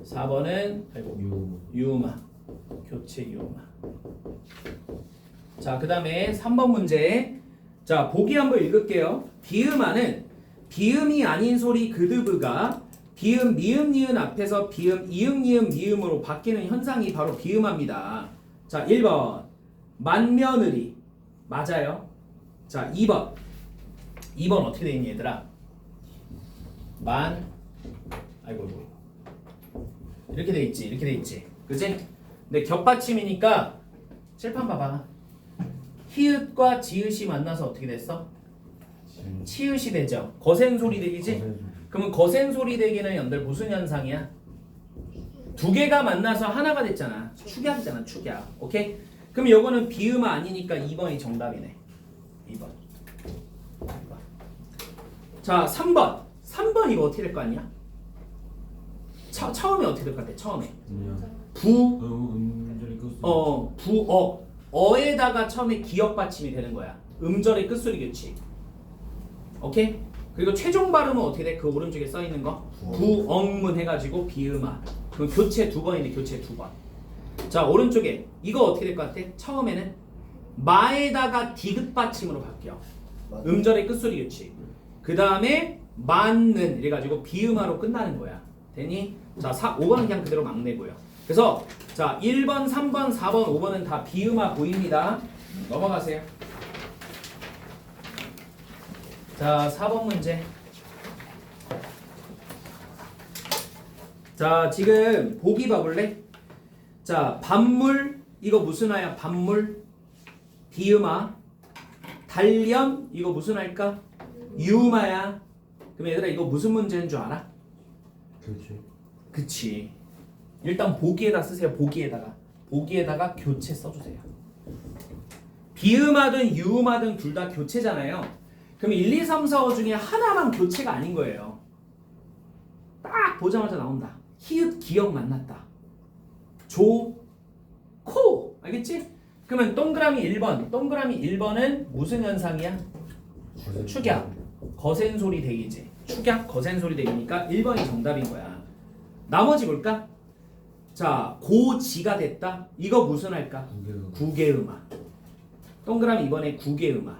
4번은 유음화. 교체 유음화. 자, 그 다음에 3번 문제. 자, 보기 한번 읽을게요. 비음화는 비음이 아닌 소리 그드브가 비음, 미음, 니은 앞에서 비음, 이응, 니은, 미음으로 바뀌는 현상이 바로 비음화입니다. 자, 1번 만며느리. 맞아요. 자 2번 어떻게 돼 있니 얘들아? 아이고 이렇게 돼 있지 그지? 근데 겹받침이니까 칠판 봐봐. 히읗과 지읒이 만나서 어떻게 됐어? 치읒이 되죠. 거센 소리 되기지? 그러면 거센 소리 되기는 연들 무슨 현상이야? 두 개가 만나서 하나가 됐잖아. 축약이잖아, 축약. 오케이? 그럼 요거는 비음아 아니니까 2번이 정답이네. 2번. 자, 3번 이거 어떻게 될 거 아니야? 처음에 어떻게 될 것 같아? 처음에. 어에다가 처음에 기역 받침이 되는 거야. 음절의 끝소리 교치. 오케이? 그리고 최종 발음은 어떻게 돼? 그 오른쪽에 써 있는 거. 부엉문 해가지고 비음아. 그럼 교체 2번인데 교체 2번. 자, 오른쪽에 이거 어떻게 될 것 같아? 처음에는 마에다가 디귿 받침으로 바뀌어. 음절의 끝소리 교치. 그 다음에 맞는 이래가지고 비음아로 끝나는 거야. 되니? 자, 5번은 그냥 그대로 막 내고요. 그래서 자 1번, 3번, 4번, 5번은 다 비음아 보입니다. 넘어가세요. 자 4번 문제. 자 지금 보기 봐볼래? 자 반물 이거 무슨 아야? 반물 비음아. 단련 이거 무슨 알까? 유음아야. 그럼 얘들아 이거 무슨 문제인 줄 알아? 그치. 일단 보기에다 쓰세요. 보기에다가 교체 써주세요. 비음하든 유음하든 둘 다 교체잖아요. 그럼 1, 2, 3, 4, 5 중에 하나만 교체가 아닌 거예요. 딱 보자마자 나온다. 히읗 기역 만났다. 코 알겠지? 그러면 동그라미 1번은 무슨 현상이야? 축약 거센 소리 대기지. 축약 거센 소리 대기니까 1번이 정답인 거야. 나머지 볼까? 자, 고지가 됐다. 이거 무슨 할까? 구개음아. 동그라미 2번에 구개음아.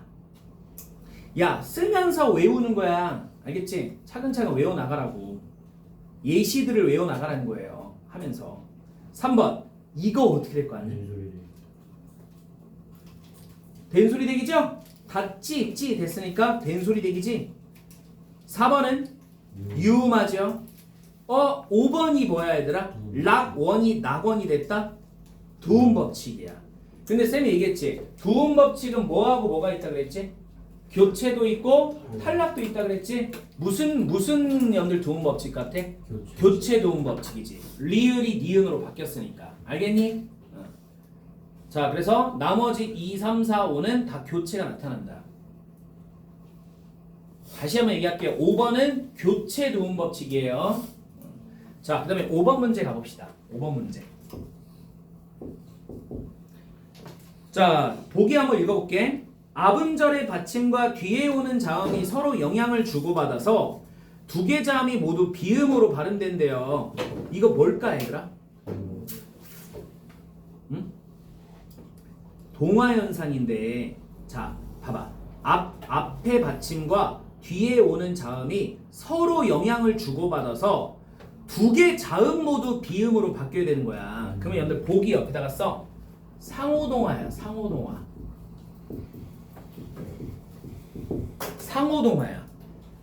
야, 쓰면서 외우는 거야. 알겠지? 차근차근 외워 나가라고. 예시들을 외워 나가라는 거예요. 하면서. 3번. 이거 어떻게 될 거 아니? 된소리 대기죠? 다 찌 됐으니까 된소리 대기지. 4번은 유음하죠. 5번이 뭐야 얘들아? 락원이 낙원이 됐다? 두음 법칙이야. 근데 쌤이 얘기했지. 두음 법칙은 뭐하고 뭐가 있다 그랬지? 교체도 있고 탈락도 있다 그랬지? 무슨 연들 두음 법칙 같아? 교체 두음 법칙이지. 리을이 니은으로 바뀌었으니까. 알겠니? 자, 그래서 나머지 2, 3, 4, 5는 다 교체가 나타난다. 다시 한번 얘기할게요. 5번은 교체 두음 법칙이에요. 자, 그 다음에 5번 문제 가봅시다. 5번 문제. 자, 보기 한번 읽어볼게. 앞음절의 받침과 뒤에 오는 자음이 서로 영향을 주고받아서 두 개 자음이 모두 비음으로 발음된대요. 이거 뭘까 얘들아? 응? 동화현상인데 자, 봐봐. 앞에 받침과 뒤에 오는 자음이 서로 영향을 주고받아서 두 개 자음 모두 비음으로 바뀌어야 되는 거야. 그러면 여러분들 보기 옆에다가 써. 상호동화야. 상호동화야.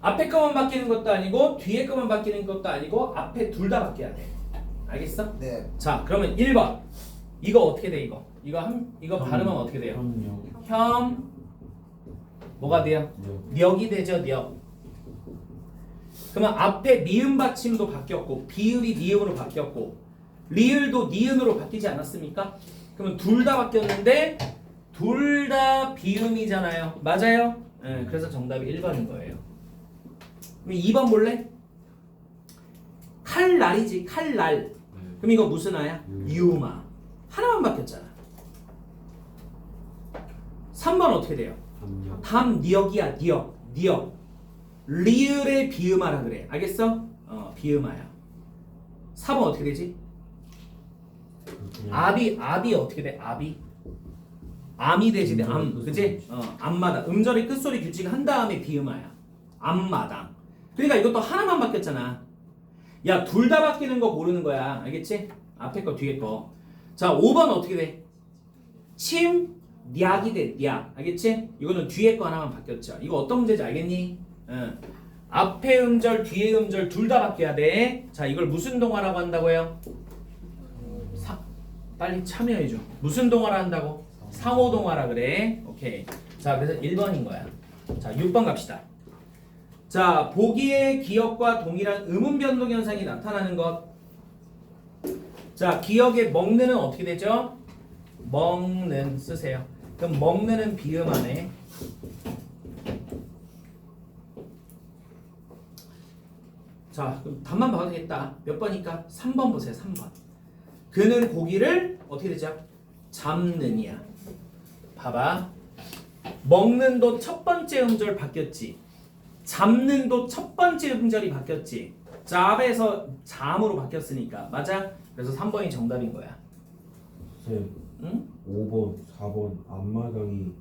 앞에 거만 바뀌는 것도 아니고 뒤에 거만 바뀌는 것도 아니고 앞에 둘 다 바뀌어야 돼. 알겠어? 네. 자, 그러면 1번. 이거 어떻게 돼 이거? 이거 발음은 어떻게 돼요? 뭐가 돼요? 력이 되죠, 력. 그러면 앞에 미음 받침도 바뀌었고 비읍이 니음으로 바뀌었고 리을도 니은으로 바뀌지 않았습니까? 그러면 둘 다 바뀌었는데 둘 다 비음이잖아요. 맞아요? 네, 그래서 정답이 1번인 거예요. 그럼 2번 볼래? 칼날이지, 칼날. 그럼 이거 무슨 아야? 유마. 하나만 바뀌었잖아. 3번 어떻게 돼요? 담니역이야, 니역. 리을의 비음아라 그래. 알겠어? 비음아야. 4번 어떻게 되지? 압이 어떻게 돼? 암이 되지. 그지? 암마다. 음절의 끝소리 규칙 한 다음에 비음아야. 암마당. 그러니까 이것도 하나만 바뀌었잖아. 야, 둘 다 바뀌는 거 모르는 거야. 알겠지? 앞에 거 뒤에 거. 자, 5번 어떻게 돼? 뉘약이 돼. 뉘약. 알겠지? 이거는 뒤에 거 하나만 바뀌었죠. 이거 어떤 문제인지 알겠니? 응. 앞에 음절, 뒤에 음절 둘 다 바뀌어야 돼. 자, 이걸 무슨 동화라고 한다고요? 빨리 참여해줘. 무슨 동화라 한다고? 상호 동화라 그래. 오케이. 자, 그래서 1번인 거야. 자, 6번 갑시다. 자, 보기의 기억과 동일한 음운 변동 현상이 나타나는 것. 자, 기억의 먹는은 어떻게 되죠? 먹는 쓰세요. 그럼 먹는은 비음 안에 자, 그럼 답만 봐도 되겠다. 몇 번이니까? 3번 보세요. 3번. 그는 고기를 어떻게 되죠? 잡느냐. 봐봐. 먹는도 첫 번째 음절 바뀌었지. 잡는도 첫 번째 음절이 바뀌었지. 잡에서 잠으로 바뀌었으니까. 맞아? 그래서 3번이 정답인 거야. 쌤, 응? 5번, 4번 앞마당이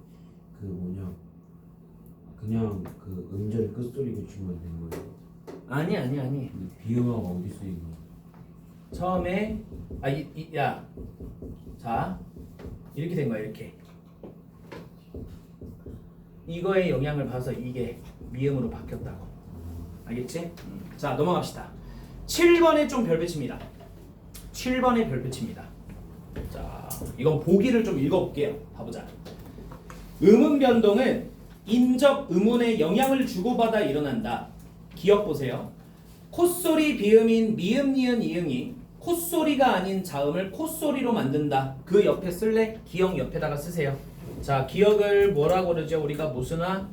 그 뭐냐 그냥 그 음절 끝소리 붙이면 되는 거예요. 아니. 근데 비음하가 어디 있어 이거? 처음에 야. 자. 이렇게 된 거야. 이렇게. 이거의 영향을 봐서 이게 미음으로 바뀌었다고. 알겠지? 자, 넘어갑시다. 7번에 좀 별표칩니다. 7번에 별표칩니다. 자, 이건 보기를 좀 읽어볼게요. 봐보자. 음운 변동은 인접 음운에 영향을 주고받아 일어난다. 기억 보세요. 콧소리 비음인 미음 니은 이응이 콧소리가 아닌 자음을 콧소리로 만든다. 그 옆에 쓸래? 기억 옆에다가 쓰세요. 자, 기억을 뭐라고 그러죠? 우리가 무슨화?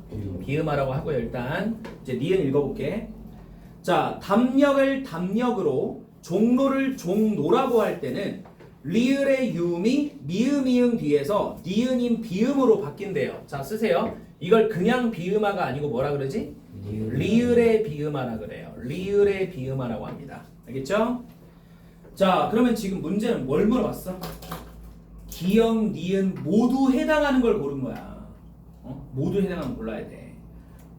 비음화라고 하고요. 일단 이제 니은 읽어볼게. 자, 담력을 담력으로 종로를 종노라고 할 때는 리을의 유음이 미음 이응 뒤에서 니은인 비음으로 바뀐대요. 자, 쓰세요. 이걸 그냥 비음화가 아니고 뭐라 그러지? 리을의 비음화라 그래요. 리을의 비음화라고 합니다. 알겠죠? 자, 그러면 지금 문제는 뭘 물어봤어? 기역, 니은 모두 해당하는 걸 고른 거야. 모두 해당하는 걸 골라야 돼.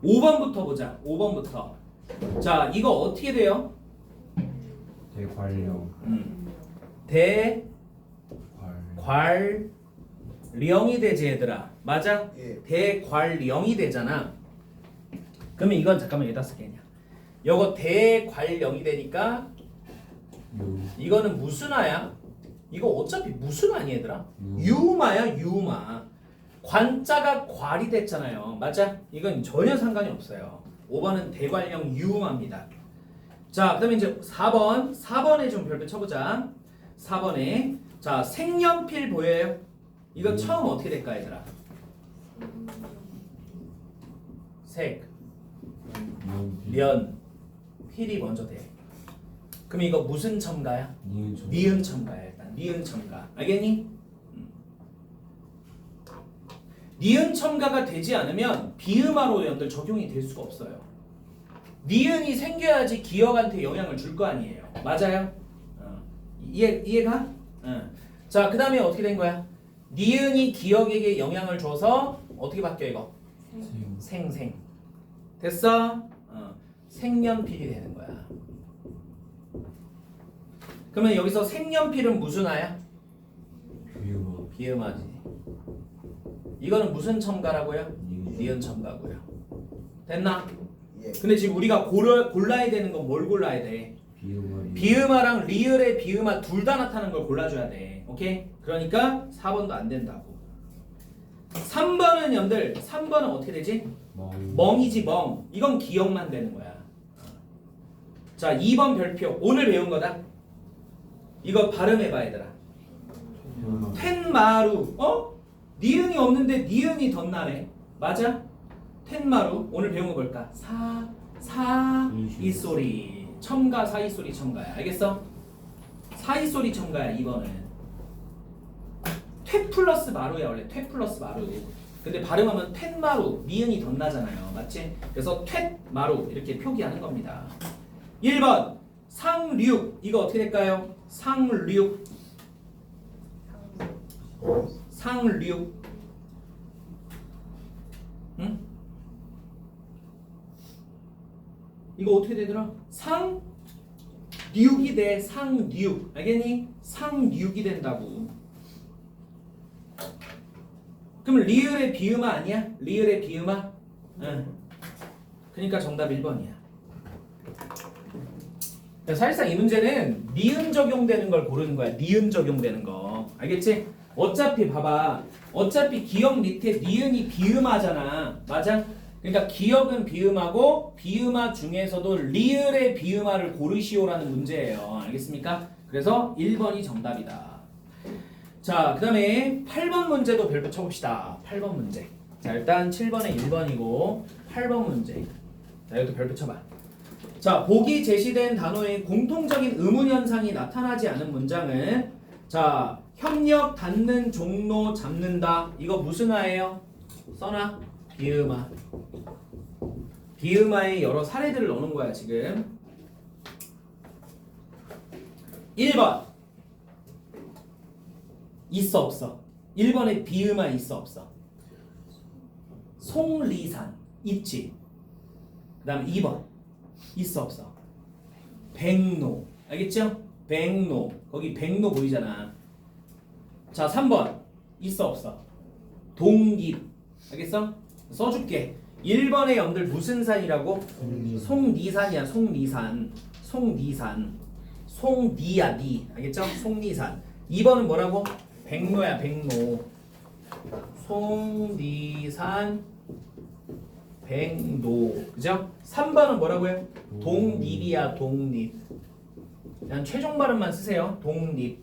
5번부터 보자. 5번부터. 자, 이거 어떻게 돼요? 대관령. 대괄령이 되지 얘들아. 맞아? 예. 대괄령이 되잖아. 그러면 이건 잠깐만 여기다 쓸게 그냥. 요거 대괄령이 되니까 이거는 무슨 화야? 이거 어차피 무슨 화니 얘들아? 유마야 유마. 관자가 괄이 됐잖아요. 맞아? 이건 전혀 상관이 없어요. 5번은 대괄령 유마입니다. 자, 그다음에 이제 4번에 좀 별표 쳐보자. 4번에 자, 색연필 보여요? 이거 처음 어떻게 될까 얘들아? 색, 면, 필이 먼저 돼. 그럼 이거 무슨 첨가야? 니은 첨가야. 일단 니은 첨가. 알겠니? 니은 첨가가 되지 않으면 비음화로 연들 적용이 될 수가 없어요. 니은이 생겨야지 기억한테 영향을 줄 거 아니에요. 맞아요? 이해가? 자, 그 다음에 어떻게 된 거야? 니은이 기억에게 영향을 줘서 어떻게 바뀌어 이거? 생생. 됐어? 색연필이 되는 거야. 그러면 여기서 색연필은 무슨 화야? 비음화지. 이거는 무슨 첨가라고요? 니은 첨가고요. 됐나? 예. 근데 지금 우리가 골라야 되는 건 뭘 골라야 돼? 비음화랑 리을의 비음화 둘 다 나타나는 걸 골라줘야 돼. 오케이? 그러니까 4번도 안 된다고. 3번은 여러분들 3번은 어떻게 되지? 멍이지 멍. 이건 기억만 되는 거야. 자, 2번 별표 오늘 배운 거다. 이거 발음해봐 얘들아. 텐마루. 니은이 없는데 니은이 덧나네. 맞아? 텐마루. 오늘 배운 거 볼까? 이 소리. 첨가 사이 소리 첨가야. 알겠어? 사이 소리 첨가야 2번은. 퇴 플러스 마루야 원래. 퇴 플러스 마루. 근데 발음하면 텐마루. 니은이 덧나잖아요. 맞지? 그래서 퇴마루 이렇게 표기하는 겁니다. 1번 상륙. 이거 어떻게 될까요? 상륙. 응? 이거 어떻게 되더라? 상륙이 돼. 상륙. 알겠니? 상륙이 된다고. 그럼 리을의 비음아 아니야? 리을의 비음아? 응. 그러니까 정답 1번이야. 사실상 이 문제는 니은 적용되는 걸 고르는 거야. 니은 적용되는 거. 알겠지? 어차피 봐봐. 어차피 기억 밑에 니은이 비음하잖아. 맞아? 그러니까 기억은 비음하고 비음하 중에서도 리을의 비음하를 고르시오라는 문제예요. 알겠습니까? 그래서 1번이 정답이다. 자, 그 다음에 8번 문제도 별표 쳐봅시다. 8번 문제. 자, 일단 7번에 1번이고 8번 문제. 자, 이것도 별표 쳐봐. 자, 보기 제시된 단어의 공통적인 의문 현상이 나타나지 않은 문장은 자, 협력, 닫는, 종로, 잡는다. 이거 무슨 하예요? 써놔. 비음하. 비음하의 여러 사례들을 넣는 거야, 지금. 1번. 있어, 없어? 1번에 비음하 있어, 없어? 송리산. 있지. 그 다음에 2번. 있어, 없어? 백로. 알겠죠? 백로. 거기 백로 보이잖아. 자, 3번. 있어, 없어? 동립. 알겠어? 써줄게. 1번의 영들 무슨 산이라고? 송리산이야. 송리산. 송리산. 송리야. 니. 알겠죠? 송리산. 2번은 뭐라고? 백로야. 백로. 송리산 백로. 그죠? 3번은 뭐라고요? 동립이야. 동립. 그냥 최종 발음만 쓰세요. 동립.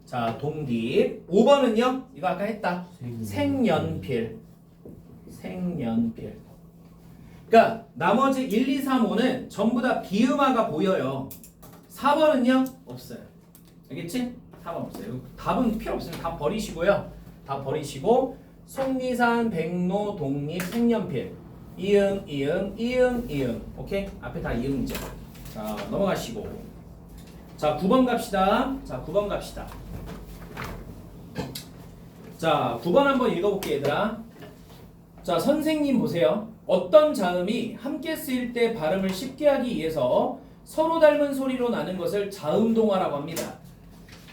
자, 동립. 5번은요? 이거 아까 했다. 생연필. 생연필. 그러니까 나머지 1, 2, 3, 5는 전부 다 비음하가 보여요. 4번은요? 없어요. 알겠지? 4번 없어요. 답은 필요 없으면 다 버리시고요. 다 버리시고 송리산, 백로, 독립, 생연필. 이응, 이응, 이응, 이응. 오케이? 앞에 다 이응이죠. 자, 넘어가시고. 자, 9번 갑시다. 자, 9번 갑시다. 자, 9번 한번 읽어볼게, 얘들아. 자, 선생님 보세요. 어떤 자음이 함께 쓰일 때 발음을 쉽게 하기 위해서 서로 닮은 소리로 나는 것을 자음동화라고 합니다.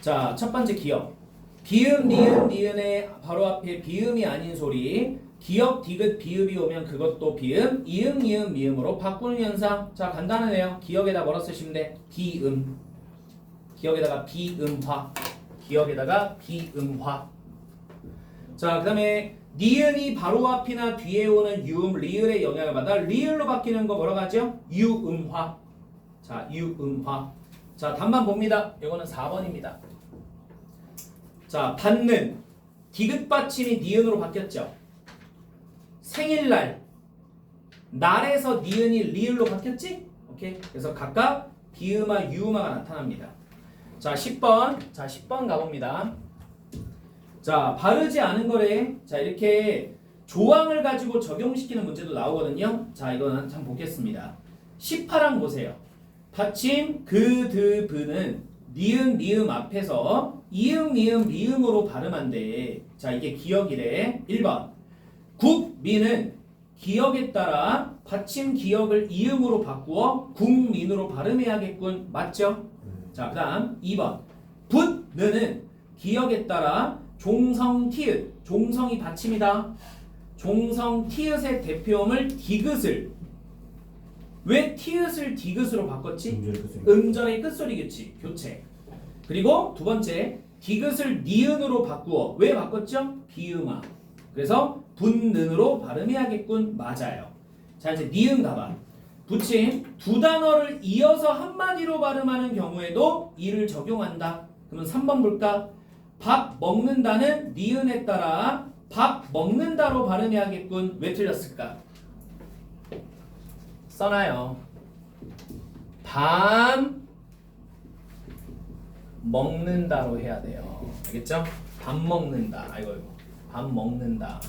자, 첫 번째 기억. 비음, 니은, 니은의 바로 앞에 비음이 아닌 소리. 기역, 디귿, 비읍이 오면 그것도 비음, 이응, 이응, 미음으로 바꾸는 현상. 자, 간단하네요. 기역에다 뭐라 쓰시면 돼? 비음. 기역에다가 비음화. 기역에다가 비음화. 자, 그 다음에 니은이 바로 앞이나 뒤에 오는 유음, 리을의 영향을 받아 리을로 바뀌는 거 뭐라고 하죠? 유음화. 자, 유음화. 자, 답만 봅니다. 이거는 4번입니다. 자, 받는. 디귿 받침이 니은으로 바뀌었죠. 생일날. 날에서 니은이 리을로 바뀌었지? 오케이. 그래서 각각 비음화, 유음화가 나타납니다. 자, 10번. 자, 10번 가봅니다. 자, 바르지 않은 거래. 자, 이렇게 조항을 가지고 적용시키는 문제도 나오거든요. 자, 이거는 한번 보겠습니다. 18항 보세요. 받침 그, 드, 브는 니은, 미음 앞에서 이응, 미음, 미음으로 발음한대. 자, 이게 기역이래. 1번. 국, 미는 기역에 따라 받침 기역을 이음으로 바꾸어 국민으로 발음해야겠군. 맞죠? 자, 그 다음 2번. 붓, 느는 기역에 따라 종성, 티읕. 종성이 받침이다. 종성, 티읕의 대표음을 디귿을. 왜 티읕을 디귿으로 바꿨지? 음절의 끝소리 교체. 그리고 두 번째, 디귿을 니은으로 바꾸어. 왜 바꿨죠? 비음화. 그래서 분는으로 발음해야겠군. 맞아요. 자, 이제 니은 가봐. 붙임 두 단어를 이어서 한마디로 발음하는 경우에도 이를 적용한다. 그러면 3번 볼까? 밥 먹는다는 니은에 따라 밥 먹는다로 발음해야겠군. 왜 틀렸을까? 써놔요. 밥 먹는다로 해야 돼요. 알겠죠? 밥 먹는다. 아이고. 밥 먹는다.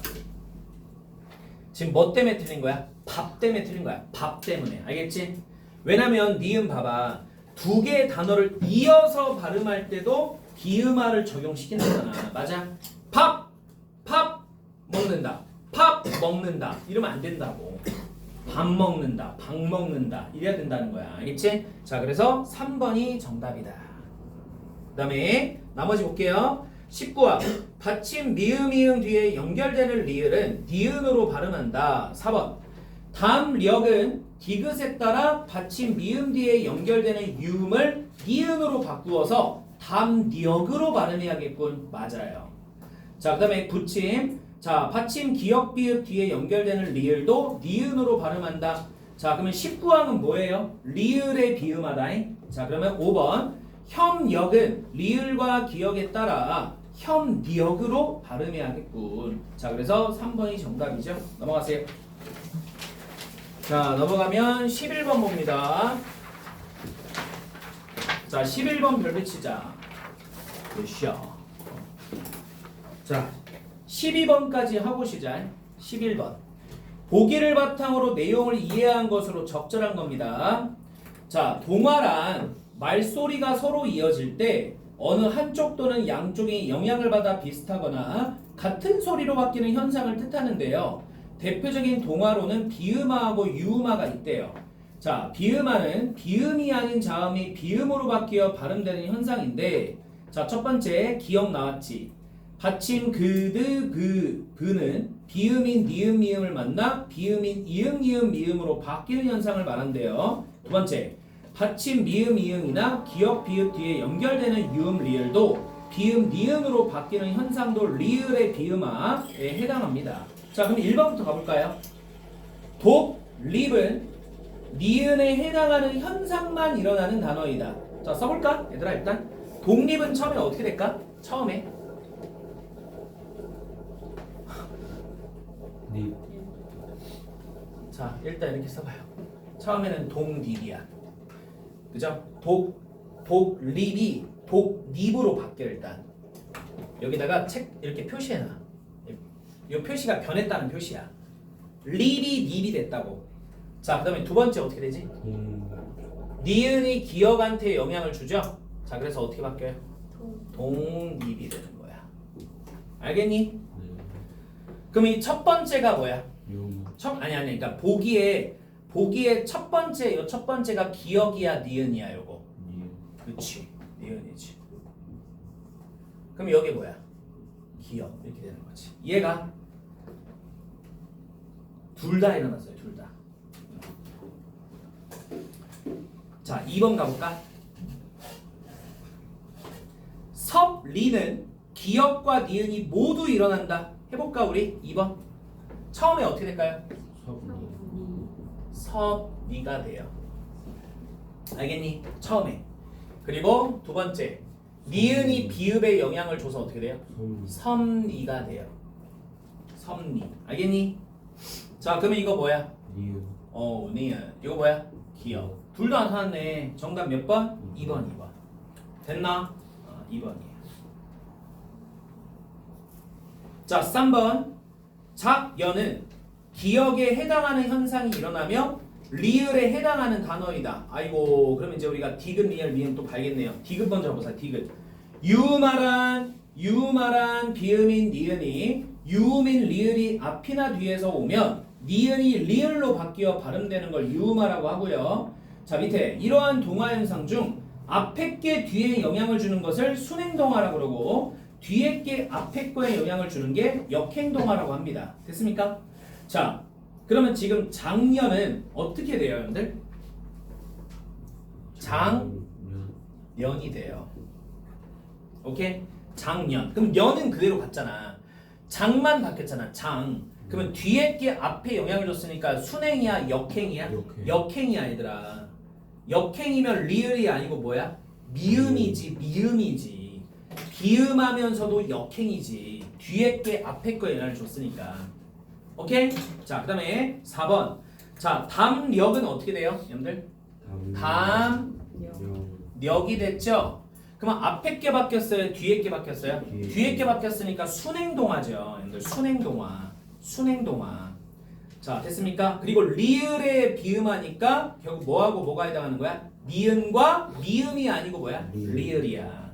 지금 뭐 때문에 틀린 거야? 밥 때문에 틀린 거야. 밥 때문에. 알겠지? 왜냐면 니은 봐봐. 두 개의 단어를 이어서 발음할 때도 비음화를 적용시키는 거잖아. 맞아? 밥 먹는다. 밥 먹는다. 이러면 안 된다고. 밥 먹는다. 밥 먹는다. 이래야 된다는 거야. 알겠지? 자, 그래서 3번이 정답이다. 그 다음에 나머지 볼게요. 19화 받침 미음 이응 뒤에 연결되는 리을은 니은으로 발음한다. 4번 다음 력은 디귿에 따라 받침 미음 뒤에 연결되는 유음을 니은으로 바꾸어서 담력으로 발음해야겠군. 맞아요. 자, 그 다음에 붙임. 자, 받침 기역 비읍 뒤에 연결되는 리을도 니은으로 발음한다. 자, 그러면 19항은 뭐예요? 리을의 비음하다. 자, 그러면 5번 협력은 리을과 기역에 따라 협력으로 발음해야겠군. 자, 그래서 3번이 정답이죠. 넘어가세요. 자, 넘어가면 11번 봅니다. 자, 11번 별 배치자. 으쌰. 자, 12번까지 하고 시작. 11번. 보기를 바탕으로 내용을 이해한 것으로 적절한 겁니다. 자, 동화란 말소리가 서로 이어질 때 어느 한쪽 또는 양쪽이 영향을 받아 비슷하거나 같은 소리로 바뀌는 현상을 뜻하는데요. 대표적인 동화로는 비음화하고 유음화가 있대요. 자, 비음화는 비음이 아닌 자음이 비음으로 바뀌어 발음되는 현상인데, 자, 첫 번째 기억 나왔지. 받침 그드 그는 비음인 니음 미음을 만나 비음인 이응 니음 미음으로 바뀌는 현상을 말한대요. 두 번째, 받침 미음 이응이나 기역 비읍 뒤에 연결되는 유음 리을도 비음 니은으로 바뀌는 현상도 리을의 비음화에 해당합니다. 자, 그럼 1번부터 가볼까요? 독, 립은 니은에 해당하는 현상만 일어나는 단어이다. 자, 써볼까? 얘들아, 일단 독립은 처음에 어떻게 될까? 처음에 립. 자, 일단 이렇게 써봐요. 처음에는 독립이야. 그죠? 독립이 독립으로 바뀌어. 일단 여기다가 책 이렇게 표시해놔. 이 표시가 변했다는 표시야. 립이 닙이 됐다고. 자, 그 다음에 두 번째 어떻게 되지? 니은이 기역한테 영향을 주죠? 자, 그래서 어떻게 바뀌어요? 독립이 되는 거야. 알겠니? 그럼 이 첫 번째가 뭐야? 유음. 아니, 그러니까 보기에 첫 번째, 요 첫 번째가 기역이야, 니은이야, 요거. 니은. 그치, 니은이지. 그럼 여기 뭐야? 기역 이렇게 되는 거지. 얘가 둘 다 일어났어요, 둘 다. 자, 2번 가볼까? 섭리는 기역과 니은이 모두 일어난다. 해볼까 우리? 2번. 처음에 어떻게 될까요? 섭리가 돼요. 알겠니? 처음에. 그리고 두 번째, 니은이 비읍에 영향을 줘서 어떻게 돼요? 섭리가 돼요. 섭리. 알겠니? 자, 그러면 이거 뭐야? 니은. 니은. 이거 뭐야? 기역. 둘 다 나타났네. 정답 몇 번? 2번. 됐나? 2번이에요. 자, 3번. 작연은 기역에 해당하는 현상이 일어나며 리을에 해당하는 단어이다. 아이고, 그러면 이제 우리가 디귿, 리을, 미음 또 봐야겠네요. 디귿 먼저 보자. 디귿. 유음한 비음인 니은이 유음인 리을이 앞이나 뒤에서 오면 니은이 리을로 바뀌어 발음되는 걸 유음화라고 하고요. 자, 밑에 이러한 동화 현상 중 앞에 게 뒤에 영향을 주는 것을 순행동화라고 그러고 뒤에 게 앞에 거에 영향을 주는 게 역행동화라고 합니다. 됐습니까? 자, 그러면 지금 장년은 어떻게 돼요, 여러분들? 장년이 돼요. 오케이? 장년. 그럼 년은 그대로 갔잖아. 장만 바뀌었잖아. 장. 그러면 뒤에 게 앞에 영향을 줬으니까 순행이야, 역행이야? 역행이야, 얘들아. 역행이면 리을이 아니고 뭐야? 미음이지. 비음하면서도 역행이지. 뒤에 게 앞에 거에 영향을 줬으니까. 오케이? 자, 그 다음에 4번. 자, 담력은 어떻게 돼요, 여러분들? 담력이 됐죠? 그러면 앞에 게 바뀌었어요? 뒤에 게 바뀌었어요? 뒤에 게 바뀌었으니까 순행동화죠. 여러분들 순행동화. 자, 됐습니까? 그리고 리을에 비음하니까 결국 뭐하고 뭐가 해당하는 거야? 니은과 미음이 아니고 뭐야? 리을이야.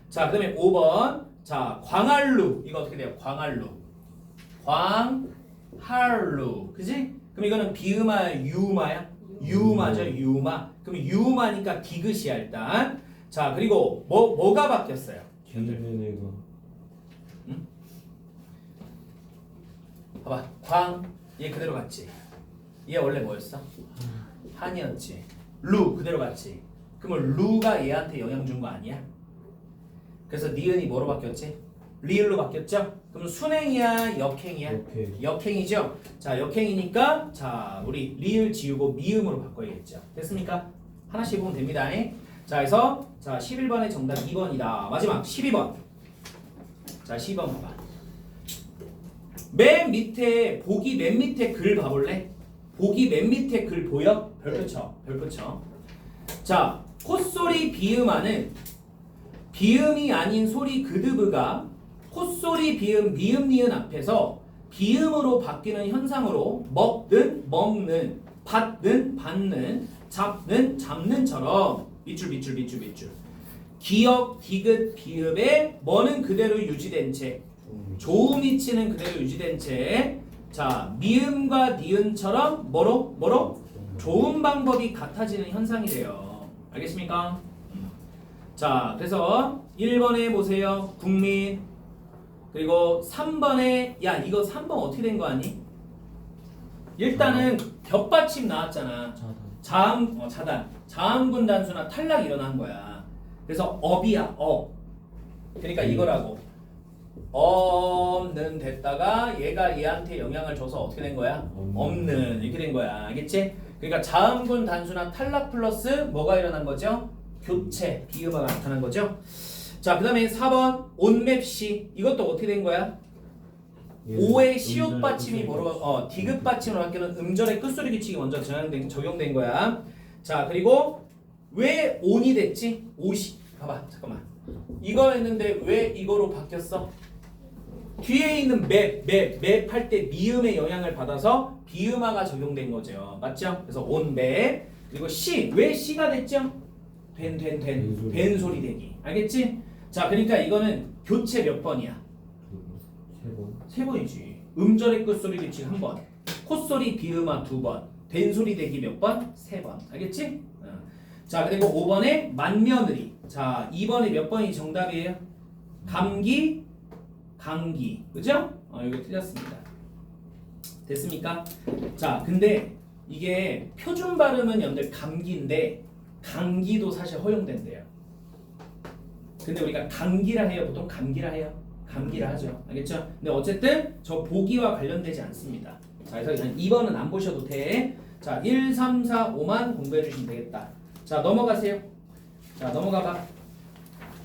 자, 그 다음에 5번. 자, 광활루. 이거 어떻게 돼요? 광활루. 그지? 그럼 이거는 비음화야, 유음화야? 유음화죠, 유음화. 그럼 유음화니까 디귿이야, 일단. 자, 그리고 뭐가 바뀌었어요? 뒤에는 애가 봐봐. 광. 얘 그대로 갔지. 얘 원래 뭐였어? 한이었지. 루 그대로 갔지. 그러면 루가 얘한테 영향 준 거 아니야? 그래서 니은이 뭐로 바뀌었지? 리을로 바뀌었죠? 그럼 순행이야, 역행이야? 역행. 역행이죠? 자, 역행이니까 자, 우리 리을 지우고 미음으로 바꿔야겠죠. 됐습니까? 하나씩 보면 됩니다. 자, 그래서 자, 11번의 정답 2번이다. 마지막 12번. 자, 12번 봐봐. 맨 밑에 보기 맨 밑에 글 봐볼래? 보기 맨 밑에 글 보여? 별표 쳐. 별표 쳐. 자, 콧소리 비음하는 비음이 아닌 소리 그드브가 콧소리 비음 미음 니은 앞에서 비음으로 바뀌는 현상으로 먹든 먹는 받든 받는 잡는 잡는처럼 밑줄 기역 디귿 비읍에 뭐는 그대로 유지된 채 조음이치는 그대로 유지된 채 자 미음과 니은처럼 뭐로 조음 방법이 같아지는 현상이 돼요. 알겠습니까? 자 그래서 1번에 보세요. 국민 그리고 3번에 야 이거 3번 어떻게 된 거 아니? 일단은 겹받침 나왔잖아. 차단. 자음군 단수나 탈락 일어난 거야. 그래서 업이야. 업. 그러니까 이거라고. 없는 됐다가 얘가 얘한테 영향을 줘서 어떻게 된 거야? 없는 이렇게 된 거야. 알겠지? 그러니까 자음군 단수나 탈락 플러스 뭐가 일어난 거죠? 교체, 비음화가 나타난 거죠. 자, 그 다음에 4번 온맵시 이것도 어떻게 된 거야? 5의 시옷 받침이 뭐로 디귿 받침으로 바뀌는 음절의 끝소리 규칙이 먼저 적용된 거야. 자, 그리고 왜 온이 됐지? 옷이 봐봐, 잠깐만. 이거 했는데 왜 이거로 바뀌었어? 뒤에 있는 맵 할 때 미음의 영향을 받아서 비음화가 적용된 거죠. 맞죠? 그래서 온맵 그리고 시 왜 시가 됐죠? 된 소리 되기. 알겠지? 자, 그러니까 이거는 교체 몇 번이야? 3번이지. 음절의 끝소리 규칙 1번, 콧소리 비음화 2번, 된 소리 되기 몇 번? 3번. 알겠지? 자, 그리고 5번에 만며느리. 자, 2번에 몇 번이 정답이에요? 감기, 감기. 그죠? 이거 틀렸습니다. 됐습니까? 자, 근데 이게 표준 발음은 여러분들 감기인데 감기도 사실 허용된대요. 근데 우리가 감기라 해요. 보통 감기라 해요. 감기라 하죠. 알겠죠? 근데 어쨌든 저 보기와 관련되지 않습니다. 자, 그래서 그냥 2번은 안 보셔도 돼. 자, 1, 3, 4, 5만 공부해 주시면 되겠다. 자, 넘어가세요. 자, 넘어가봐.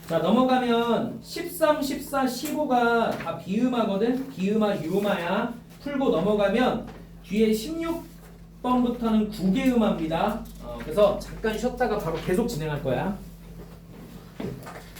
자, 넘어가면 13, 14, 15가 다 비음하거든. 비음하, 유음하야. 풀고 넘어가면 뒤에 16번부터는 9개 음합니다. 그래서 잠깐 쉬었다가 바로 계속 진행할 거야.